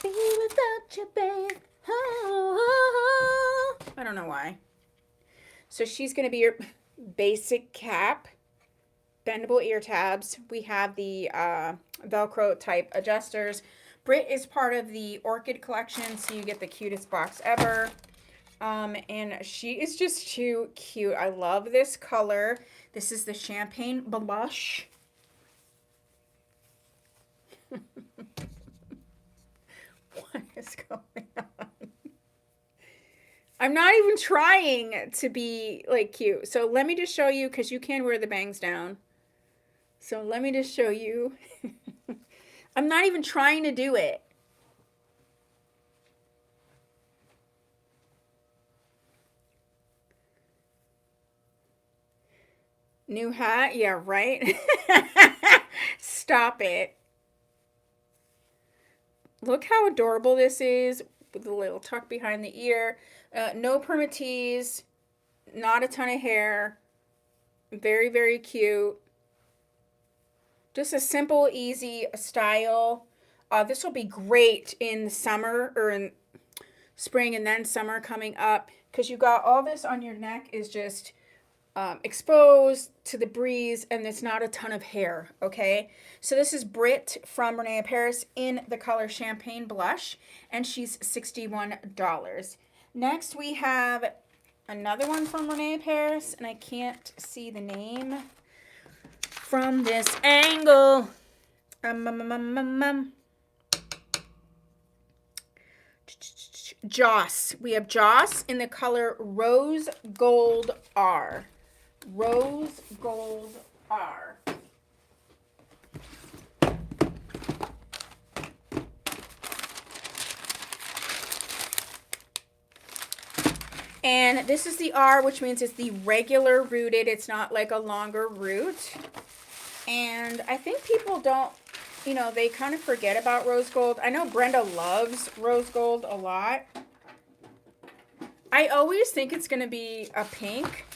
Be without you, babe. Oh. I don't know why. So she's going to be your basic cap. Bendable ear tabs. We have the Velcro type adjusters. Brit is part of the Orchid collection, so you get the cutest box ever. And she is just too cute. I love this color. This is the Champagne Blush. What is going on? I'm not even trying to be like cute. So let me just show you, because you can wear the bangs down. So let me just show you. I'm not even trying to do it. New hat? Yeah, right? Stop it. Look how adorable this is with the little tuck behind the ear. No permatease. Not a ton of hair. Very, very cute. Just a simple, easy style. This will be great in the summer or in spring and then summer coming up, because you got all this on your neck is just exposed to the breeze, and there's not a ton of hair, okay? So this is Brit from Renee Paris in the color Champagne Blush, and she's $61. Next, we have another one from Renee Paris, and I can't see the name from this angle. Joss. We have Joss in the color Rose Gold R. Rose Gold R. And this is the R, which means it's the regular rooted. It's not like a longer root. And I think people don't, you know, they kind of forget about rose gold. I know Brenda loves rose gold a lot. I always think it's going to be a pink,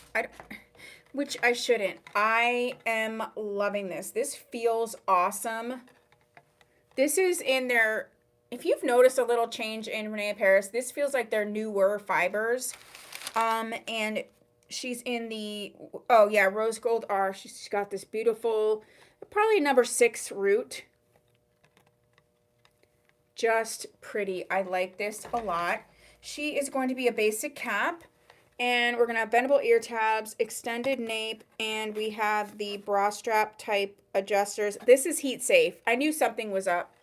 which I shouldn't. I am loving this. This feels awesome. This is in their, if you've noticed a little change in Renee Paris, this feels like their newer fibers. And she's in the, oh yeah, Rose Gold R. She's got this beautiful, probably number 6 root. just pretty. I like this a lot. She is going to be a basic cap. And we're going to have bendable ear tabs, extended nape, and we have the bra strap type adjusters. This is heat safe. I knew something was up.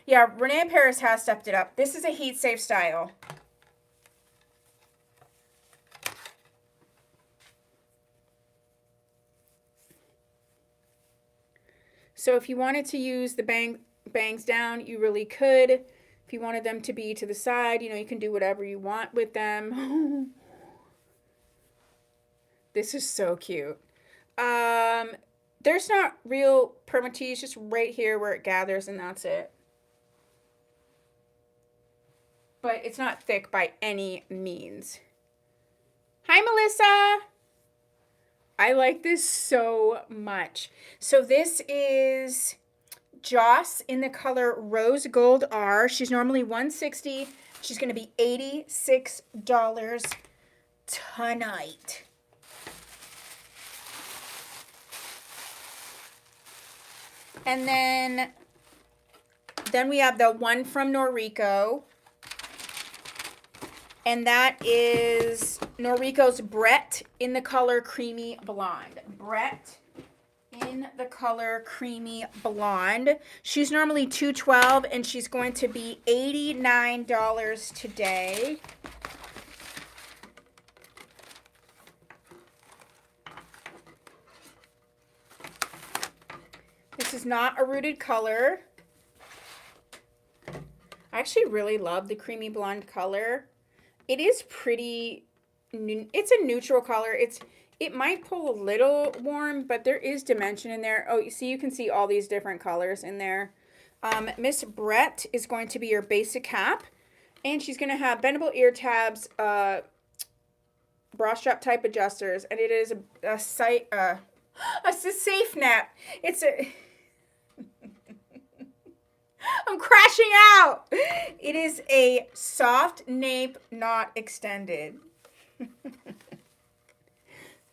Yeah, Renee Paris has stepped it up. This is a heat safe style. So if you wanted to use the bangs down, you really could. If you wanted them to be to the side, you know, you can do whatever you want with them. This is so cute. There's not real permatease, just right here where it gathers, and that's it. But it's not thick by any means. Hi, Melissa. I like this so much. So this is Joss in the color Rose Gold R. She's normally $160. She's going to be $86 tonight. And then we have the one from Noriko. And that is Noriko's Brett in the color Creamy Blonde. Brett in the color Creamy Blonde. She's normally $212 and she's going to be $89 today. This is not a rooted color. I actually really love the Creamy Blonde color. It is pretty, it's a neutral color. It might pull a little warm, but there is dimension in there. Oh, you see, you can see all these different colors in there. Miss Brett is going to be your basic cap, and she's going to have bendable ear tabs, bra strap type adjusters, and it is a safe net. It's a... I'm crashing out. It is a soft nape, not extended.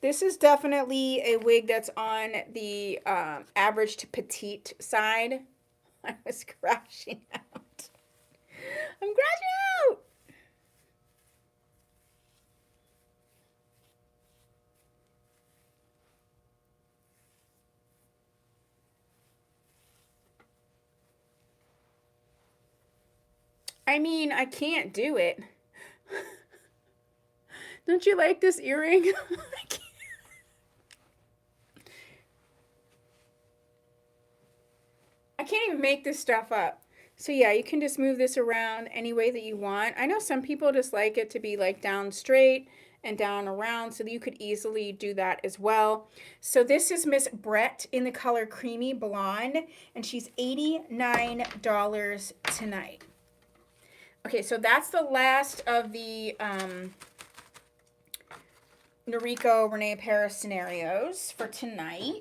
This is definitely a wig that's on the average to petite side. I was crashing out. I'm crashing out. I mean, I can't do it. Don't you like this earring? I can't even make this stuff up. So yeah, you can just move this around any way that you want. I know some people just like it to be like down straight and down around, so you could easily do that as well. So this is Miss Brett in the color Creamy Blonde, and she's $89 tonight. Okay, so that's the last of the Noriko Renee Paris scenarios for tonight.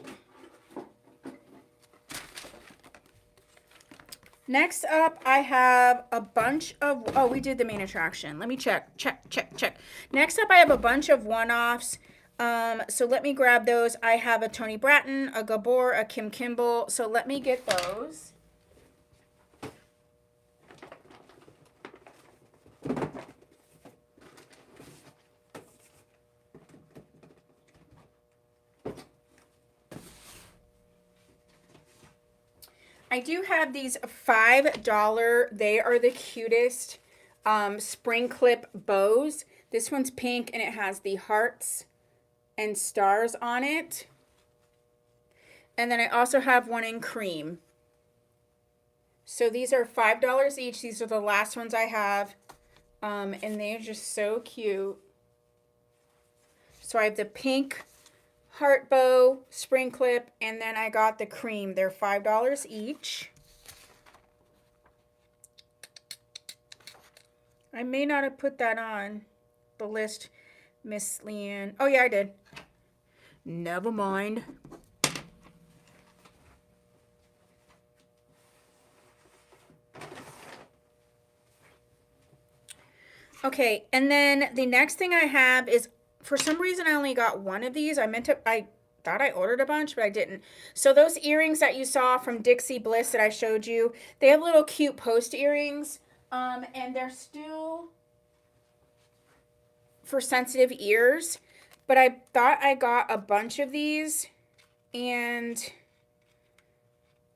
Next up, I have a bunch of, oh, we did the main attraction. Let me check. Next up, I have a bunch of one-offs. So let me grab those. I have a Toni Bratton, a Gabor, a Kim Kimball. So let me get those. I do have these $5. They are the cutest spring clip bows. This one's pink and it has the hearts and stars on it. And then I also have one in cream. So these are $5 each. These are the last ones I have. And they're just so cute. So I have the pink heart bow, spring clip, and then I got the cream. They're $5 each. I may not have put that on the list, Miss Leanne. Oh, yeah, I did. Never mind. Okay, and then the next thing I have is, for some reason I only got one of these. I thought I ordered a bunch, but I didn't. So those earrings that you saw from Dixie Bliss that I showed you, they have little cute post earrings, and they're still for sensitive ears. But I thought I got a bunch of these, and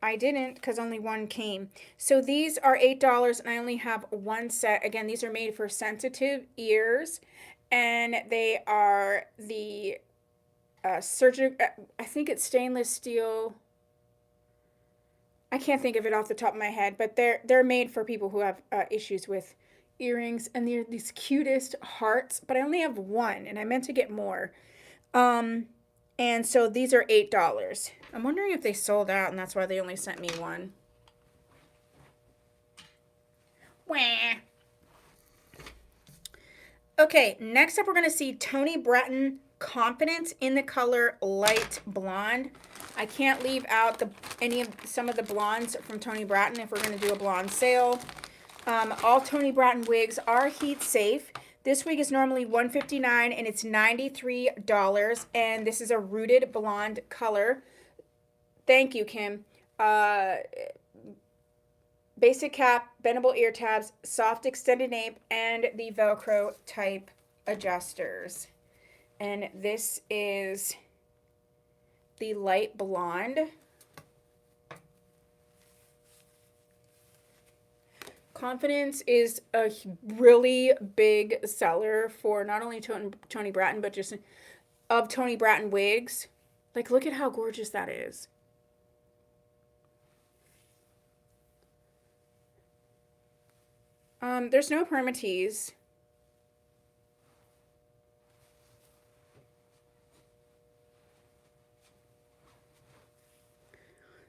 I didn't because only one came. So these are $8, and I only have one set. Again, these are made for sensitive ears, and they are the I think it's stainless steel. I can't think of it off the top of my head, but they're made for people who have issues with earrings, and they're these cutest hearts. But I only have one, and I meant to get more. And so these are $8. I'm wondering if they sold out, and that's why they only sent me one. Wah. Okay, next up we're going to see Toni Bratton Confidence in the color Light Blonde. I can't leave out some of the blondes from Toni Bratton if we're going to do a blonde sale. All Toni Bratton wigs are heat safe. This wig is normally $159 and it's $93, and this is a rooted blonde color. Thank you, Kim. Basic cap, bendable ear tabs, soft extended nape, and the Velcro type adjusters. And this is the light blonde. Confidence is a really big seller for not only Toni Bratton, but just of Toni Bratton wigs. Like, look at how gorgeous that is. There's no permatease.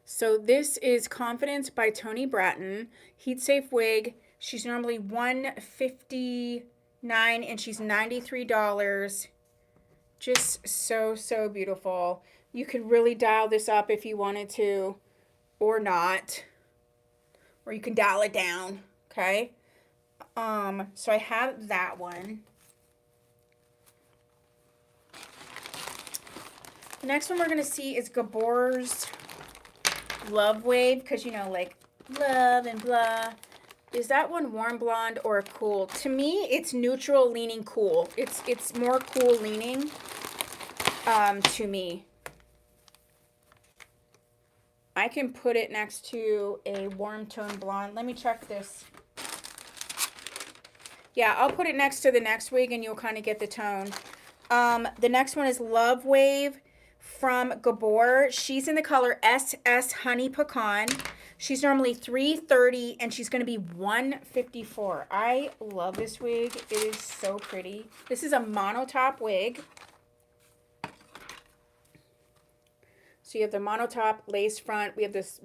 So this is Confidence by Toni Bratton. Heat safe wig. She's normally $159 and she's $93. Just so beautiful. You could really dial this up if you wanted to, or not. Or you can dial it down, okay? So I have that one. The next one we're going to see is Gabor's Love Wave, because, you know, like, love and blah. Is that one warm blonde or cool? To me, it's neutral leaning cool. It's more cool leaning to me. I can put it next to a warm tone blonde. Let me check this. Yeah, I'll put it next to the next wig and you'll kind of get the tone. The next one is Love Wave from Gabor. She's in the color SS Honey Pecan. She's normally $330 and she's going to be $154. I love this wig. It is so pretty. This is a monotop wig. So you have the monotop lace front. We have this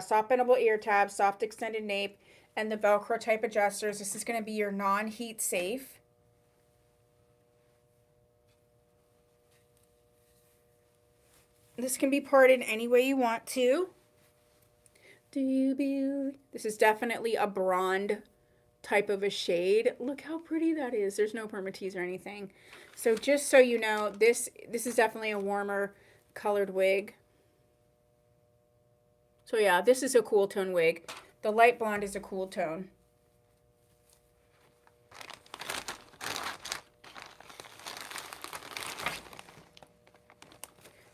soft bendable ear tab, soft extended nape, and the Velcro type adjusters. This is going to be your non-heat safe. This can be parted any way you want to. This is definitely a blonde type of a shade. Look how pretty that is. There's no permatease or anything. So just so you know, this is definitely a warmer colored wig. So yeah, this is a cool tone wig. The light blonde is a cool tone.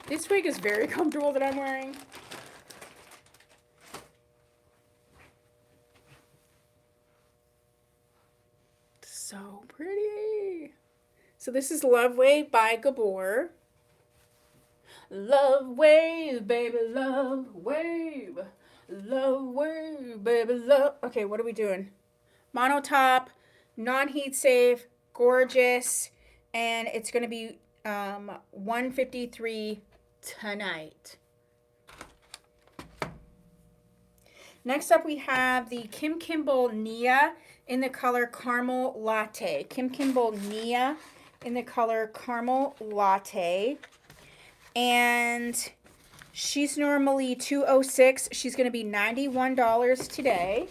This wig is very comfortable that I'm wearing. So pretty. So this is Love Wave by Gabor. Love wave, baby, love wave. Love wave, baby, love. Okay, what are we doing? Monotop, non-heat safe, gorgeous, and it's going to be $153 tonight. Next up, we have the Kim Kimble Nia in the color Caramel Latte. Kim Kimble Nia in the color Caramel Latte. And she's normally $206. She's going to be $91 today.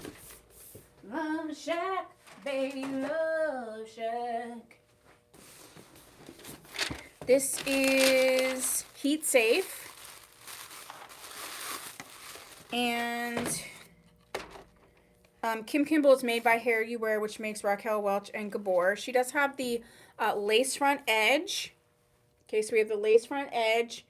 Love Shack, baby, Love Shack. This is heat safe. And Kim Kimble is made by Hair You Wear, which makes Raquel Welch and Gabor. She does have the lace front edge. Okay, so we have the lace front edge.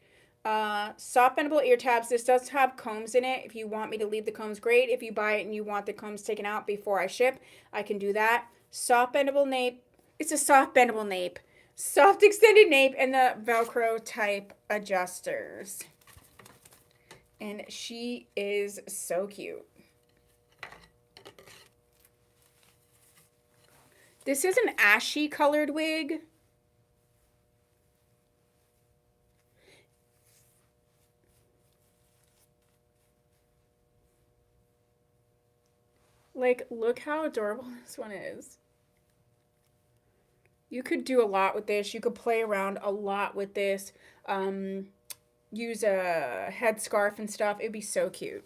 Soft bendable ear tabs. This does have combs in it. If you want me to leave the combs, great. If you buy it and you want the combs taken out before I ship, I can do that. Soft bendable nape. It's a soft bendable nape. Soft extended nape and the Velcro type adjusters. And she is so cute. This is an ashy colored wig. Like, look how adorable this one is. You could do a lot with this. You could play around a lot with this. Use a headscarf and stuff. It'd be so cute.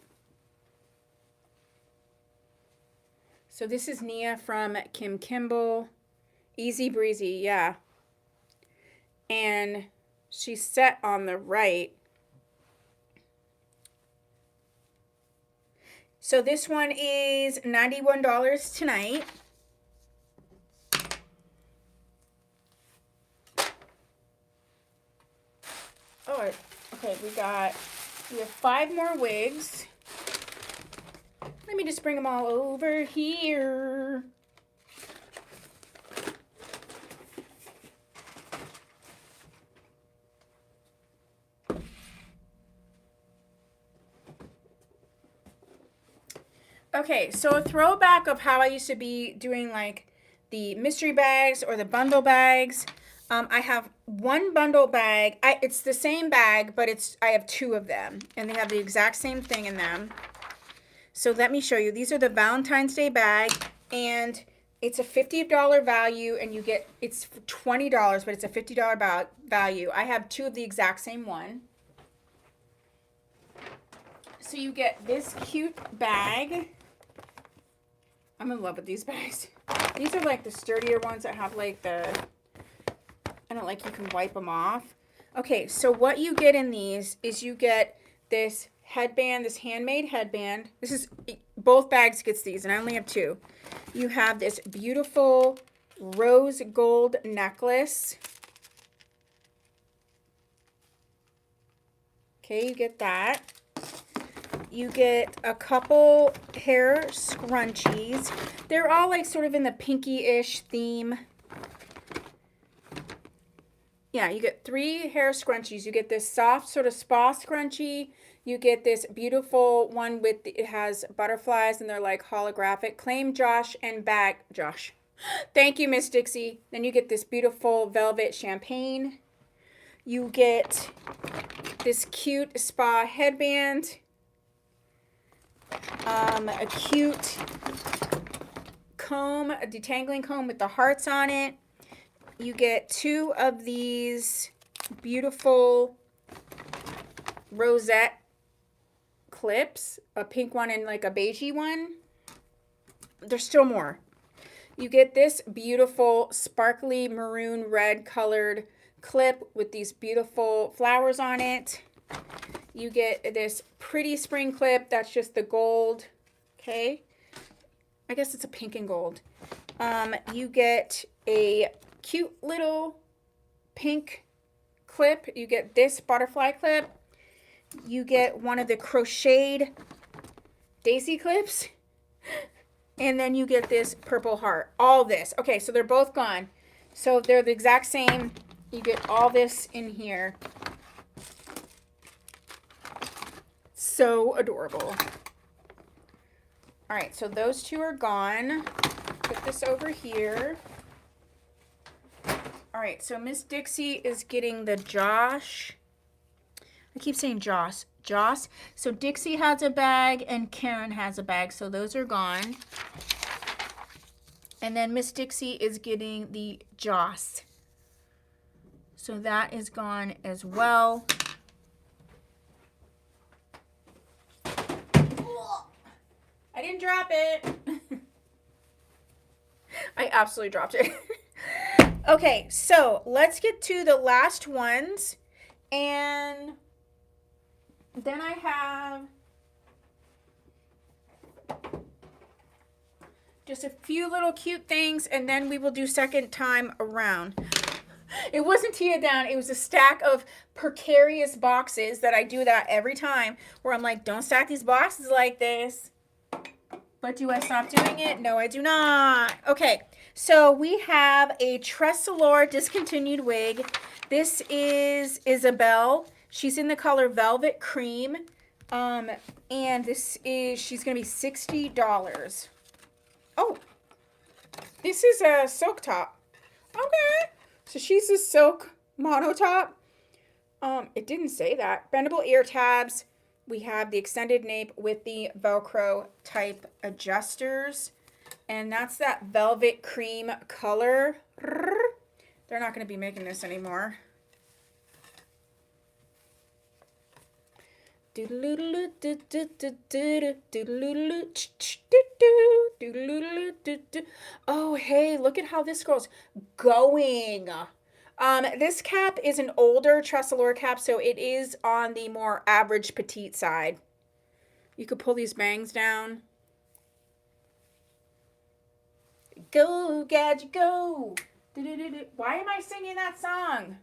So this is Nia from Kim Kimble. Easy breezy, yeah. And she's set on the right. So this one is $91 tonight. Oh, okay, we have 5 more wigs. Let me just bring them all over here. Okay, so a throwback of how I used to be doing like the mystery bags or the bundle bags. I have one bundle bag. It's the same bag, but I have 2 of them, and they have the exact same thing in them. So let me show you. These are the Valentine's Day bag, and it's a $50 value, and it's $20, but it's a $50 value. I have 2 of the exact same one. So you get this cute bag. I'm in love with these bags. These are like the sturdier ones that have like you can wipe them off. Okay, so what you get in these is you get this headband, this handmade headband. Both bags gets these, and I only have 2. You have this beautiful rose gold necklace. Okay, you get that. You get a couple hair scrunchies. They're all like sort of in the pinky-ish theme. Yeah, you get 3 hair scrunchies. You get this soft sort of spa scrunchie. You get this beautiful one it has butterflies and they're like holographic. Claim Josh and bag. Josh. Thank you, Miss Dixie. Then you get this beautiful velvet champagne. You get this cute spa headband. A cute comb, a detangling comb with the hearts on it. You get 2 of these beautiful rosette clips, a pink one and like a beigey one. There's still more. You get this beautiful sparkly maroon red colored clip with these beautiful flowers on it. You get this pretty spring clip that's just the gold. Okay. I guess it's a pink and gold. You get a cute little pink clip. You get this butterfly clip. You get one of the crocheted daisy clips. And then you get this purple heart. All this. Okay, so they're both gone. So they're the exact same. You get all this in here. So adorable. All right, so those 2 are gone. Put this over here. All right, so Miss Dixie is getting the Josh. I keep saying Joss. Joss. So Dixie has a bag and Karen has a bag, so those are gone. And then Miss Dixie is getting the Joss. So that is gone as well. I didn't drop it. I absolutely dropped it. Okay, so let's get to the last ones. And then I have just a few little cute things, and then we will do second time around. It wasn't Tia down. It was a stack of precarious boxes that I do that every time, where I'm like, don't stack these boxes like this. But do I stop doing it? No, I do not. Okay, so we have a Tressalore discontinued wig. This is Isabel. She's in the color Velvet Cream. And she's going to be $60. Oh, this is a silk top. Okay. So she's a silk mono top. It didn't say that. Bendable ear tabs. We have the extended nape with the Velcro type adjusters. And that's that velvet cream color. They're not going to be making this anymore. Oh, hey, look at how this girl's going. This cap is an older Tressalore cap, so it is on the more average petite side. You could pull these bangs down. Go, Gadget, go. Why am I singing that song?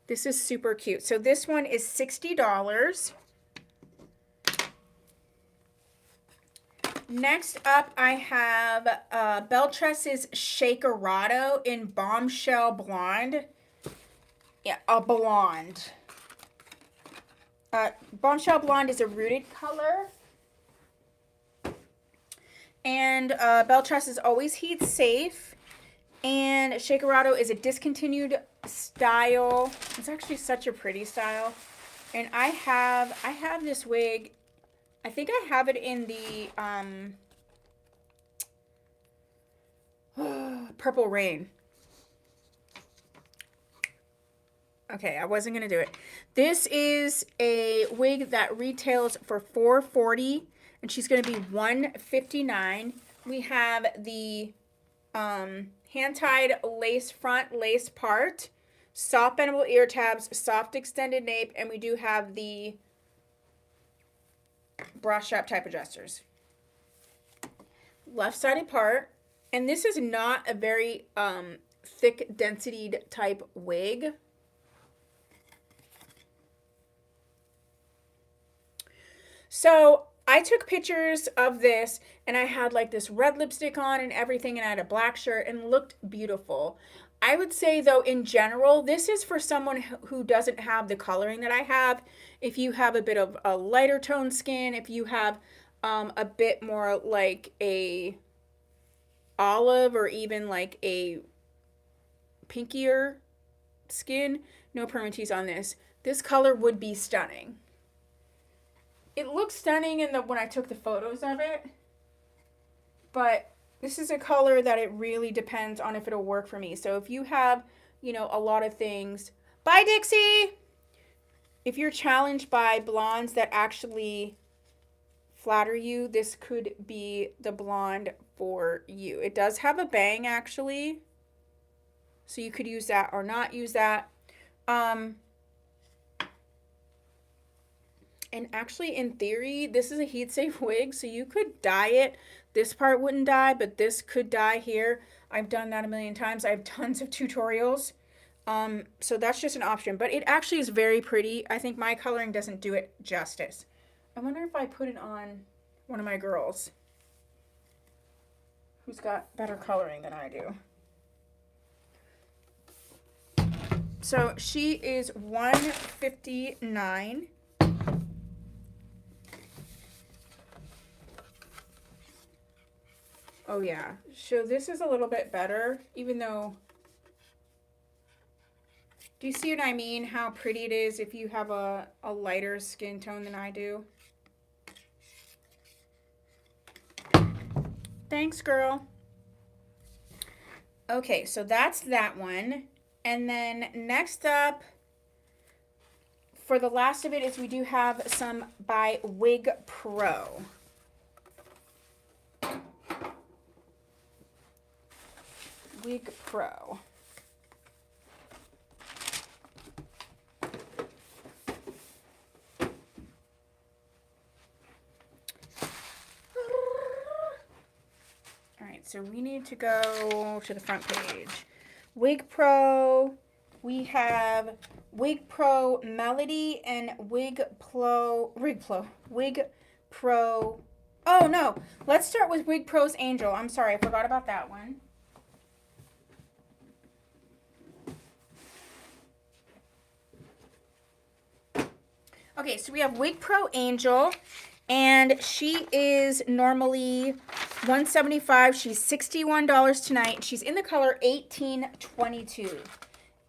This is super cute. So this one is $60. Next up, I have Belle Tresses Shakerado in Bombshell Blonde. Yeah, a blonde. Bombshell Blonde is a rooted color. And Belle Tress is always heat safe. And Shakerado is a discontinued style. It's actually such a pretty style. And I have this wig. I think I have it in the Purple Rain. Okay, I wasn't going to do it. This is a wig that retails for $440, and she's going to be $159. We have the hand-tied lace front lace part, soft bendable ear tabs, soft extended nape, and we do have the bra strap type adjusters. Left-sided part, and this is not a very thick density type wig. So I took pictures of this, and I had like this red lipstick on and everything, and I had a black shirt, and looked beautiful. I would say, though, in general, this is for someone who doesn't have the coloring that I have. If you have a bit of a lighter tone skin, if you have a bit more like a olive or even like a pinkier skin, no permatease on this. This color would be stunning. It looks stunning when I took the photos of it, but this is a color that it really depends on if it'll work for me. So if you have, a lot of things, bye Dixie! If you're challenged by blondes that actually flatter you, this could be the blonde for you. It does have a bang actually, so you could use that or not use that. And actually, in theory, this is a heat safe wig, so you could dye it. This part wouldn't dye, but this could dye here. I've done that a million times. I have tons of tutorials. So that's just an option, but it actually is very pretty. I think my coloring doesn't do it justice. I wonder if I put it on one of my girls who's got better coloring than I do. So she is $159. Oh yeah, so this is a little bit better, even though, do you see what I mean? How pretty it is if you have a lighter skin tone than I do. Thanks, girl. Okay, so that's that one. And then next up, for the last of it, is we do have some by Wig Pro. Wig Pro. All right, so we need to go to the front page. Wig Pro, we have Wig Pro Melody and Wig Pro. Oh no, let's start with Wig Pro's Angel. I'm sorry, I forgot about that one. Okay, so we have Wig Pro Angel, and she is normally $175. She's $61 tonight. She's in the color 1822.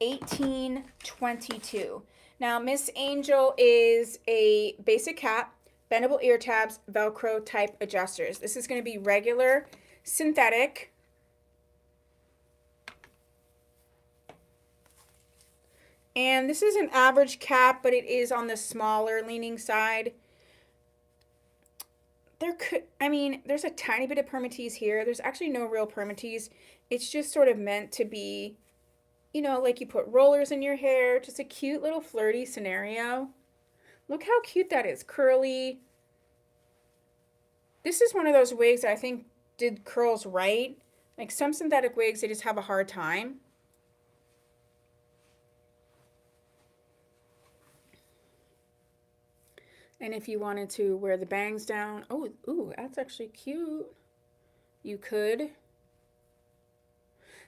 1822. Now, Miss Angel is a basic cap, bendable ear tabs, Velcro type adjusters. This is going to be regular synthetic. And this is an average cap, but it is on the smaller leaning side. There's a tiny bit of permatease here. There's actually no real permatease. It's just sort of meant to be, you know, like you put rollers in your hair. Just a cute little flirty scenario. Look how cute that is. Curly. This is one of those wigs that I think did curls right. Like some synthetic wigs, they just have a hard time. And if you wanted to wear the bangs down, oh, ooh, that's actually cute. You could.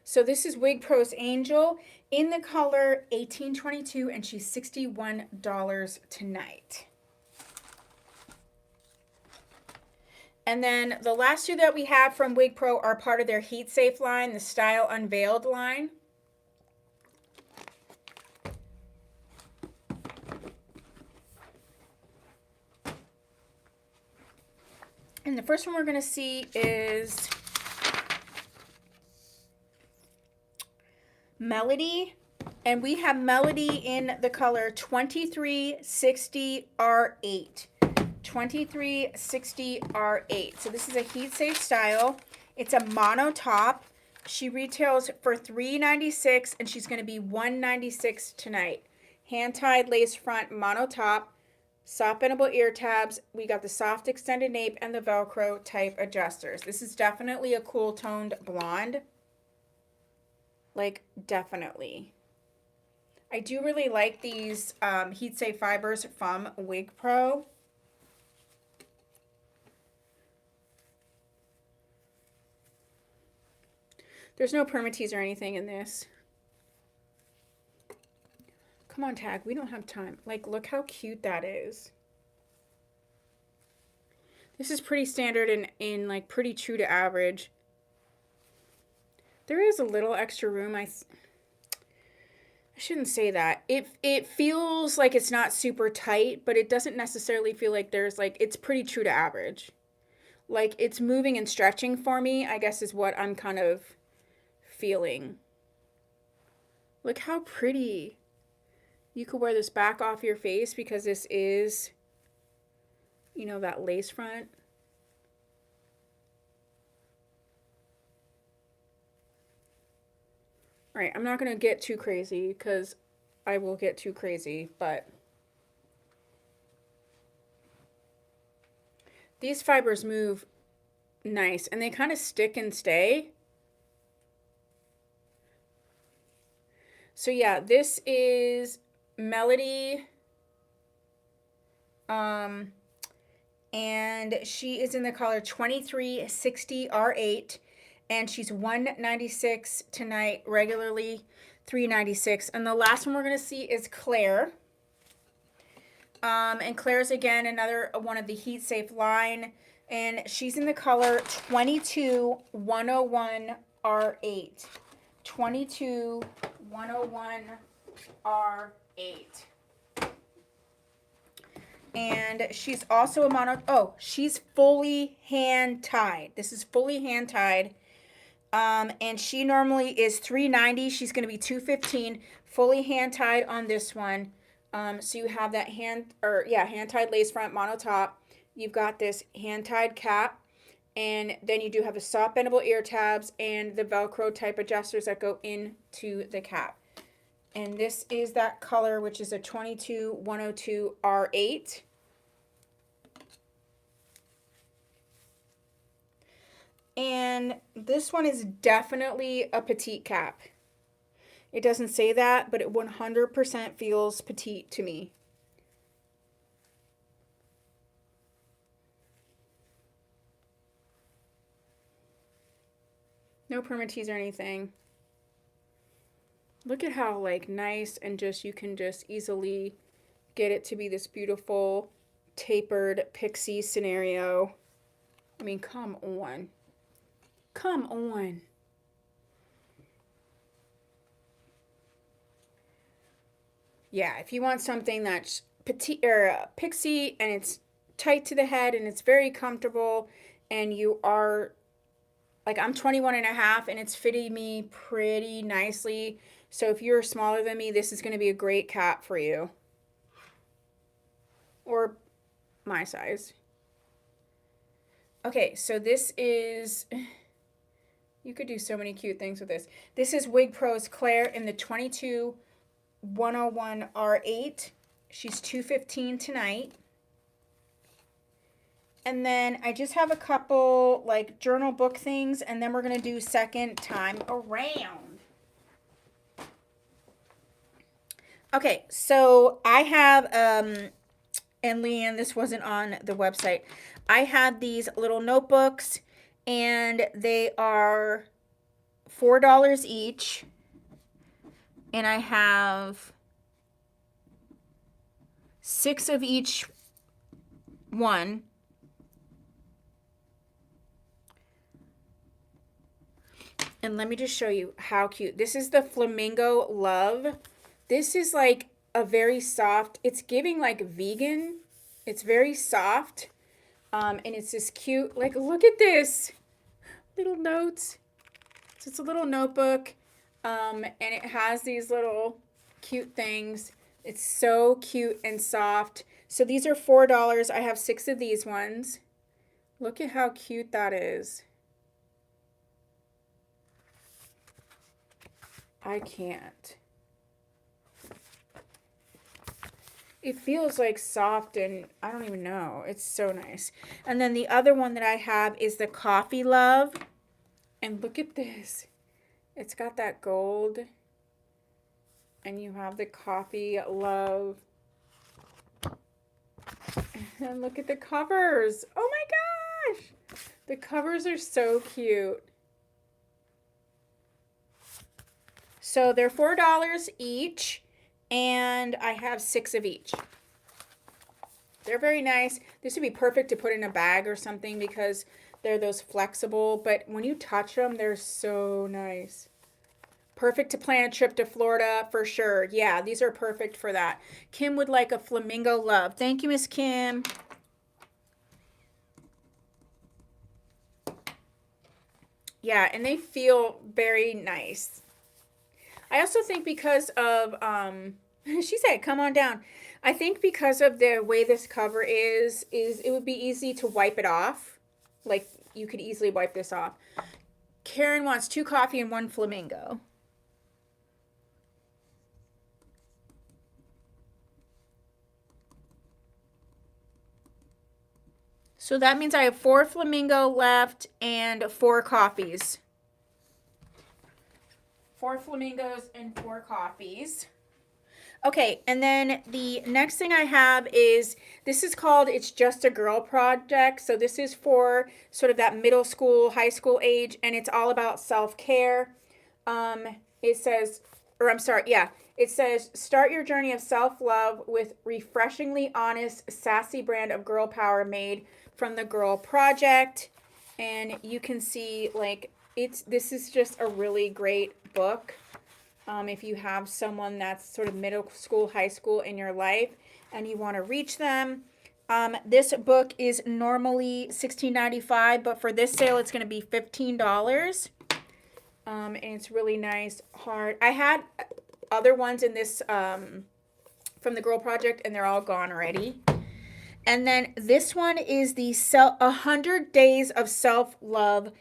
So this is Wig Pro's Angel in the color 1822, and she's $61 tonight. And then the last two that we have from Wig Pro are part of their Heat Safe line, the Style Unveiled line. And the first one we're going to see is Melody. And we have Melody in the color 2360R8. 2360R8. So this is a heat safe style. It's a mono top. She retails for $396 and she's going to be $196 tonight. Hand-tied lace front mono top. Soft bendable ear tabs. We got the soft extended nape and the Velcro type adjusters. This is definitely a cool toned blonde. Like, definitely. I do really like these heat safe fibers from Wig Pro. There's no permatease or anything in this. Come on, tag. We don't have time. Like, look how cute that is. This is pretty standard and like pretty true to average. There is a little extra room. I shouldn't say that. It feels like it's not super tight, but it doesn't necessarily feel like there's like, it's pretty true to average. Like it's moving and stretching for me, I guess is what I'm kind of feeling. Look how pretty. You could wear this back off your face because this is, you know, that lace front. All right, I'm not going to get too crazy because I will get too crazy, but these fibers move nice and they kind of stick and stay. So yeah, this is Melody, and she is in the color 2360R8, and she's $196 tonight, regularly $396. And the last one we're going to see is Claire. And Claire's, again, another one of the Heat Safe line, and she's in the color 22101R8. 22101R8. And she's also a mono. Oh, she's fully hand tied. This is fully hand tied. And she normally is $390. She's going to be $215. Fully hand tied on this one. So you have that hand tied lace front mono top. You've got this hand tied cap, And then you do have the soft bendable ear tabs and the Velcro type adjusters that go into the cap. And this is that color, which is a 22-102 R8. And this one is definitely a petite cap. It doesn't say that, but it 100% feels petite to me. No permatease or anything. Look at how like nice and just you can just easily get it to be this beautiful tapered pixie scenario. I mean, come on. Come on. Yeah, if you want something that's petite or pixie and it's tight to the head and it's very comfortable and you are like I'm 21 and a half and it's fitting me pretty nicely. So if you're smaller than me, this is going to be a great cap for you. Or my size. Okay, so this is, you could do so many cute things with this. This is Wig Pro's Claire in the 22-101 R8. She's $215 tonight. And then I just have a couple like journal book things, and then we're going to do second time around. Okay, so I have, and Leanne, this wasn't on the website. I had these little notebooks, and they are $4 each. And I have 6 of each one. And let me just show you how cute. This is the Flamingo Love. This is like a very soft, it's giving like vegan. It's very soft. And it's this cute, like look at this. Little notes. So it's a little notebook. And it has these little cute things. It's so cute and soft. So these are $4. I have 6 of these ones. Look at how cute that is. I can't. It feels like soft and I don't even know. It's so nice. And then the other one that I have is the Coffee Love. And look at this. It's got that gold. And you have the Coffee Love. And look at the covers. Oh my gosh. The covers are so cute. So they're $4 each, and I have 6 of each. They're very nice. This would be perfect to put in a bag or something because they're those flexible, but when you touch them, they're so nice. Perfect to plan a trip to Florida for sure. Yeah, these are perfect for that. Kim would like a Flamingo Love. Thank you, Miss Kim. Yeah, and they feel very nice. I also think because of, she said, come on down. I think because of the way this cover is it would be easy to wipe it off. Like, you could easily wipe this off. Karen wants 2 coffee and 1 flamingo. So that means I have 4 flamingo left and 4 coffees. 4 flamingos and 4 coffees. Okay, and then the next thing I have is, this is called It's Just a Girl Project. So this is for sort of that middle school, high school age, and it's all about self-care. It says, it says, start your journey of self-love with refreshingly honest, sassy brand of girl power made from the Girl Project. And you can see, like, this is just a really great book. If you have someone that's sort of middle school, high school in your life and you want to reach them. This book is normally $16.95, but for this sale it's going to be $15. And it's really nice, hard. I had other ones in this from the Girl Project and they're all gone already. And then this one is the 100 Days of Self-Love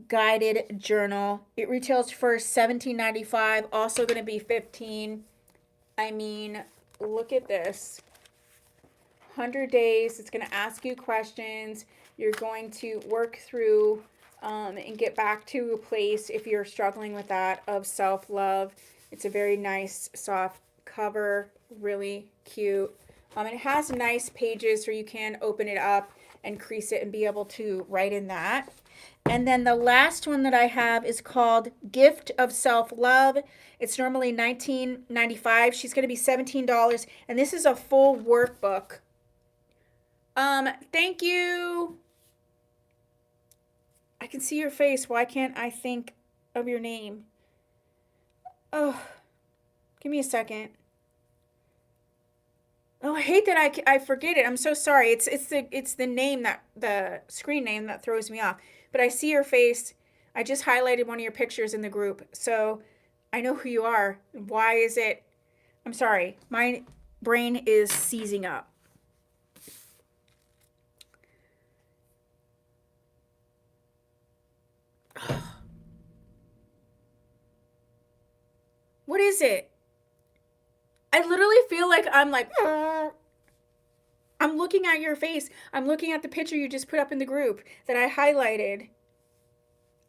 Guided Journal. It retails for $17.95, also going to be $15. I mean, look at this. 100 days. It's going to ask you questions. You're going to work through and get back to a place, if you're struggling with that, of self-love. It's a very nice, soft cover. Really cute. It has nice pages so you can open it up and crease it and be able to write in that. And then the last one that I have is called Gift of Self-Love. It's normally $19.95. She's going to be $17. And this is a full workbook. Thank you. I can see your face. Why can't I think of your name? Oh, give me a second. Oh, I hate that I forget it. I'm so sorry. It's the name, that the screen name, that throws me off. But I see your face. I just highlighted one of your pictures in the group, so I know who you are. Why is it? I'm sorry. My brain is seizing up. What is it? I literally feel like I'm like, I'm looking at your face. I'm looking at the picture you just put up in the group that I highlighted.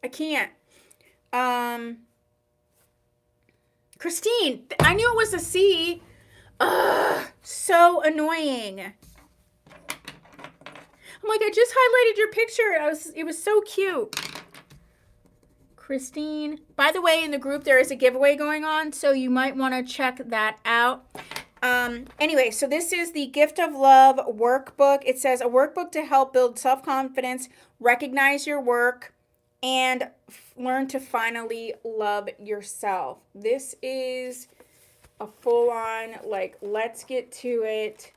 I can't. Christine, I knew it was a C. Ugh, so annoying. I'm like, I just highlighted your picture. It was so cute. Christine. By the way, in the group, there is a giveaway going on, so you might want to check that out. Anyway, so this is the Gift of Love workbook. It says a workbook to help build self-confidence, recognize your work, and learn to finally love yourself. This is a full-on, like, let's get to it.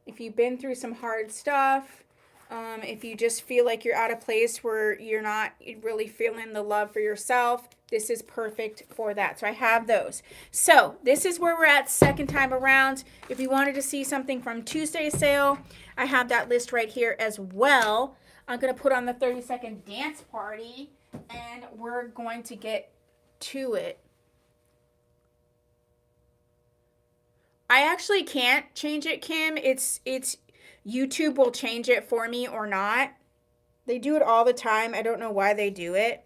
If you've been through some hard stuff, if you just feel like you're at a place where you're not really feeling the love for yourself, this is perfect for that. So I have those. So this is where we're at second time around. If you wanted to see something from Tuesday's sale, I have that list right here as well. I'm going to put on the 30-second dance party, and we're going to get to it. I actually can't change it, Kim. It's YouTube will change it for me or not. They do it all the time. I don't know why they do it.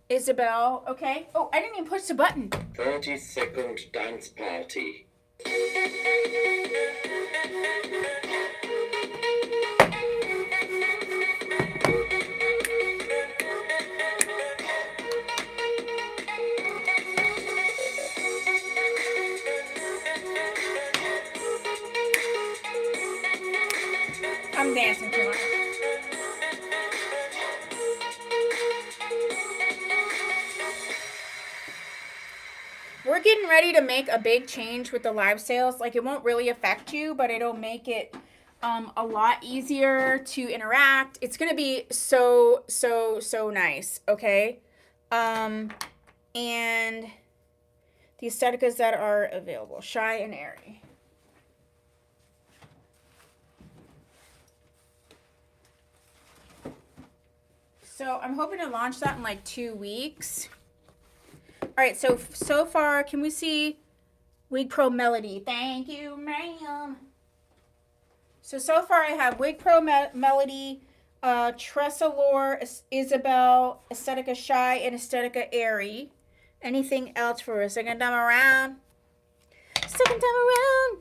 Isabel, okay. Oh, I didn't even push the button. 30-second dance party. I'm dancing too much. We're getting ready to make a big change with the live sales. Like, it won't really affect you, but it'll make it a lot easier to interact. It's going to be so nice, okay? And the aestheticas that are available, Shy and Airy. So I'm hoping to launch that in like 2 weeks. All right, so far, can we see Wig Pro Melody? Thank you, ma'am. So far I have Wig Pro Melody, Tressalore, Isabel, Aesthetica Shy, and Aesthetica Airy. Anything else for a second time around? Second time around.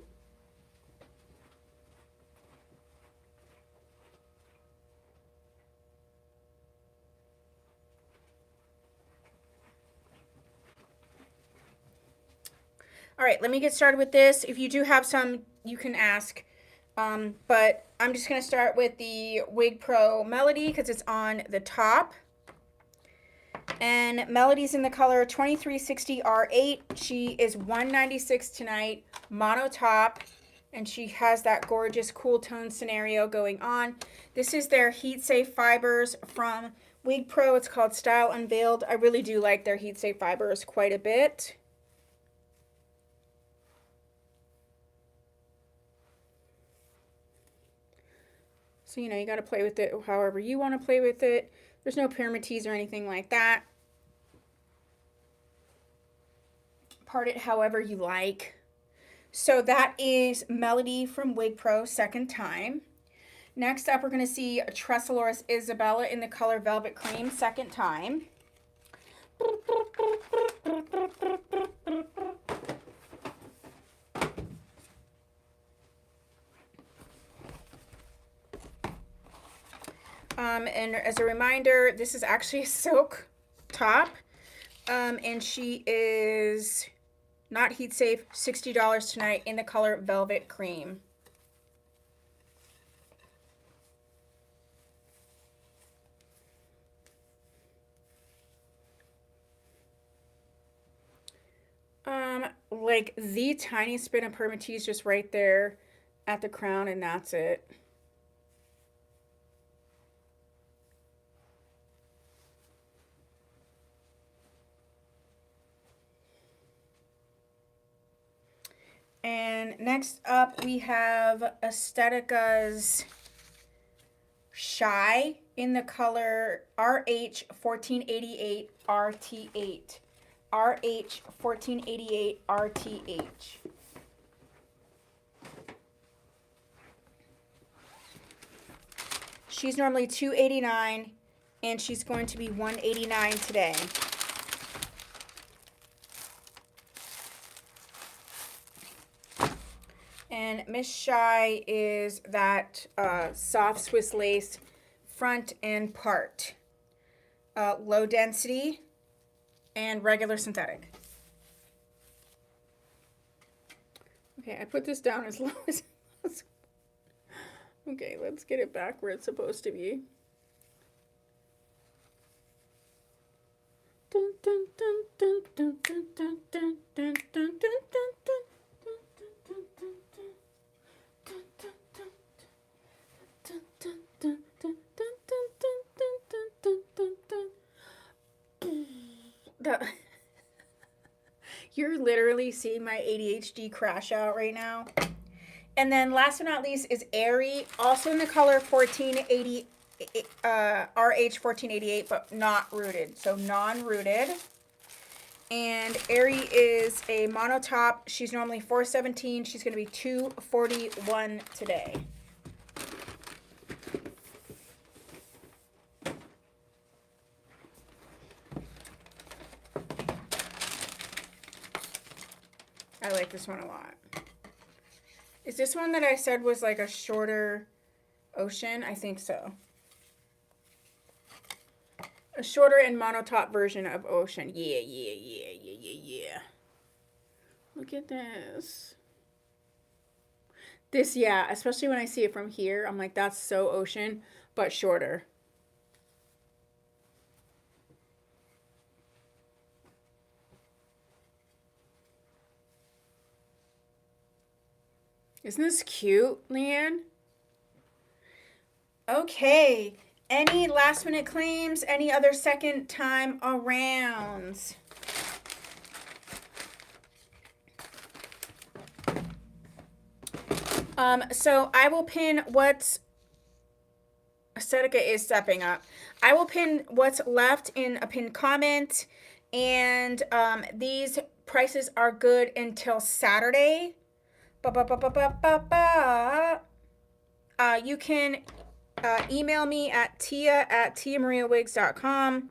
All right, let me get started with this. If you do have some, you can ask. But I'm just going to start with the Wig Pro Melody because it's on the top. And Melody's in the color 2360 R8. She is $196 tonight, mono top. And she has that gorgeous cool tone scenario going on. This is their Heat Safe Fibers from Wig Pro. It's called Style Unveiled. I really do like their Heat Safe Fibers quite a bit. So, you know, you got to play with it however you want to play with it. There's no pyramid tees or anything like that. Part it however you like. So that is Melody from Wig Pro, second time. Next up, we're going to see Tressaloris Isabella in the color Velvet Cream, second time. And as a reminder, this is actually a silk top. And she is not heat safe, $60 tonight in the color Velvet Cream. Like the tiniest bit of permatease just right there at the crown, and that's it. And next up, we have Aesthetica's Shy in the color RH1488 RT8. RH1488 RTH. She's normally $289 and she's going to be $189 today. And Miss Shy is that soft Swiss lace front and part. Low density and regular synthetic. Okay, I put this down as low as possible. Okay, let's get it back where it's supposed to be. Dun, dun, dun, dun, dun, dun, dun, dun, dun, dun, dun, dun. You're literally seeing my ADHD crash out right now. And then last but not least is Airy, also in the color 1480 RH1488, but not rooted, so non-rooted. And Airy is a monotop. She's normally $417. She's going to be $241 today. I like this one a lot. Is this one that I said was like a shorter ocean? I think so. A shorter and monotop version of ocean. Yeah. Look at this. This, yeah, especially when I see it from here, I'm like, that's so ocean, but shorter. Isn't this cute, Leanne? Okay. Any last minute claims? Any other second time arounds? So I will pin what's Aesthetica is stepping up. I will pin what's left in a pinned comment, and these prices are good until Saturday. You can email me at tia@tiamariawigs.com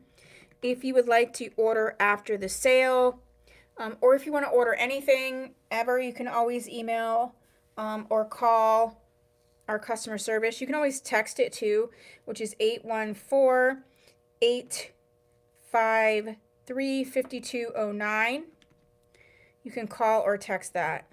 if you would like to order after the sale, or if you want to order anything ever, you can always email or call our customer service. You can always text it too, which is 814-853-5209. You can call or text that.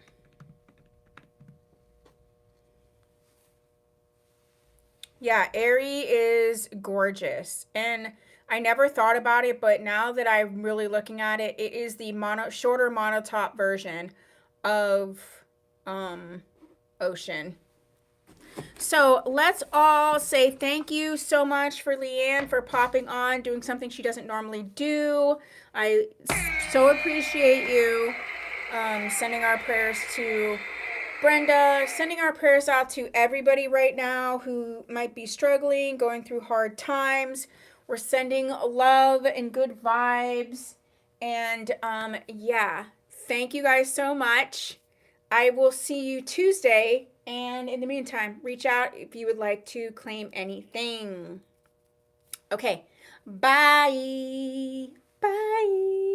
Yeah, Airy is gorgeous. And I never thought about it, but now that I'm really looking at it, it is the shorter monotop version of Ocean. So let's all say thank you so much for Leanne for popping on, doing something she doesn't normally do. I so appreciate you sending our prayers to Brenda, sending our prayers out to everybody right now who might be struggling, going through hard times. We're sending love and good vibes. And yeah, thank you guys so much. I will see you Tuesday. And in the meantime, reach out if you would like to claim anything. Okay, bye. Bye.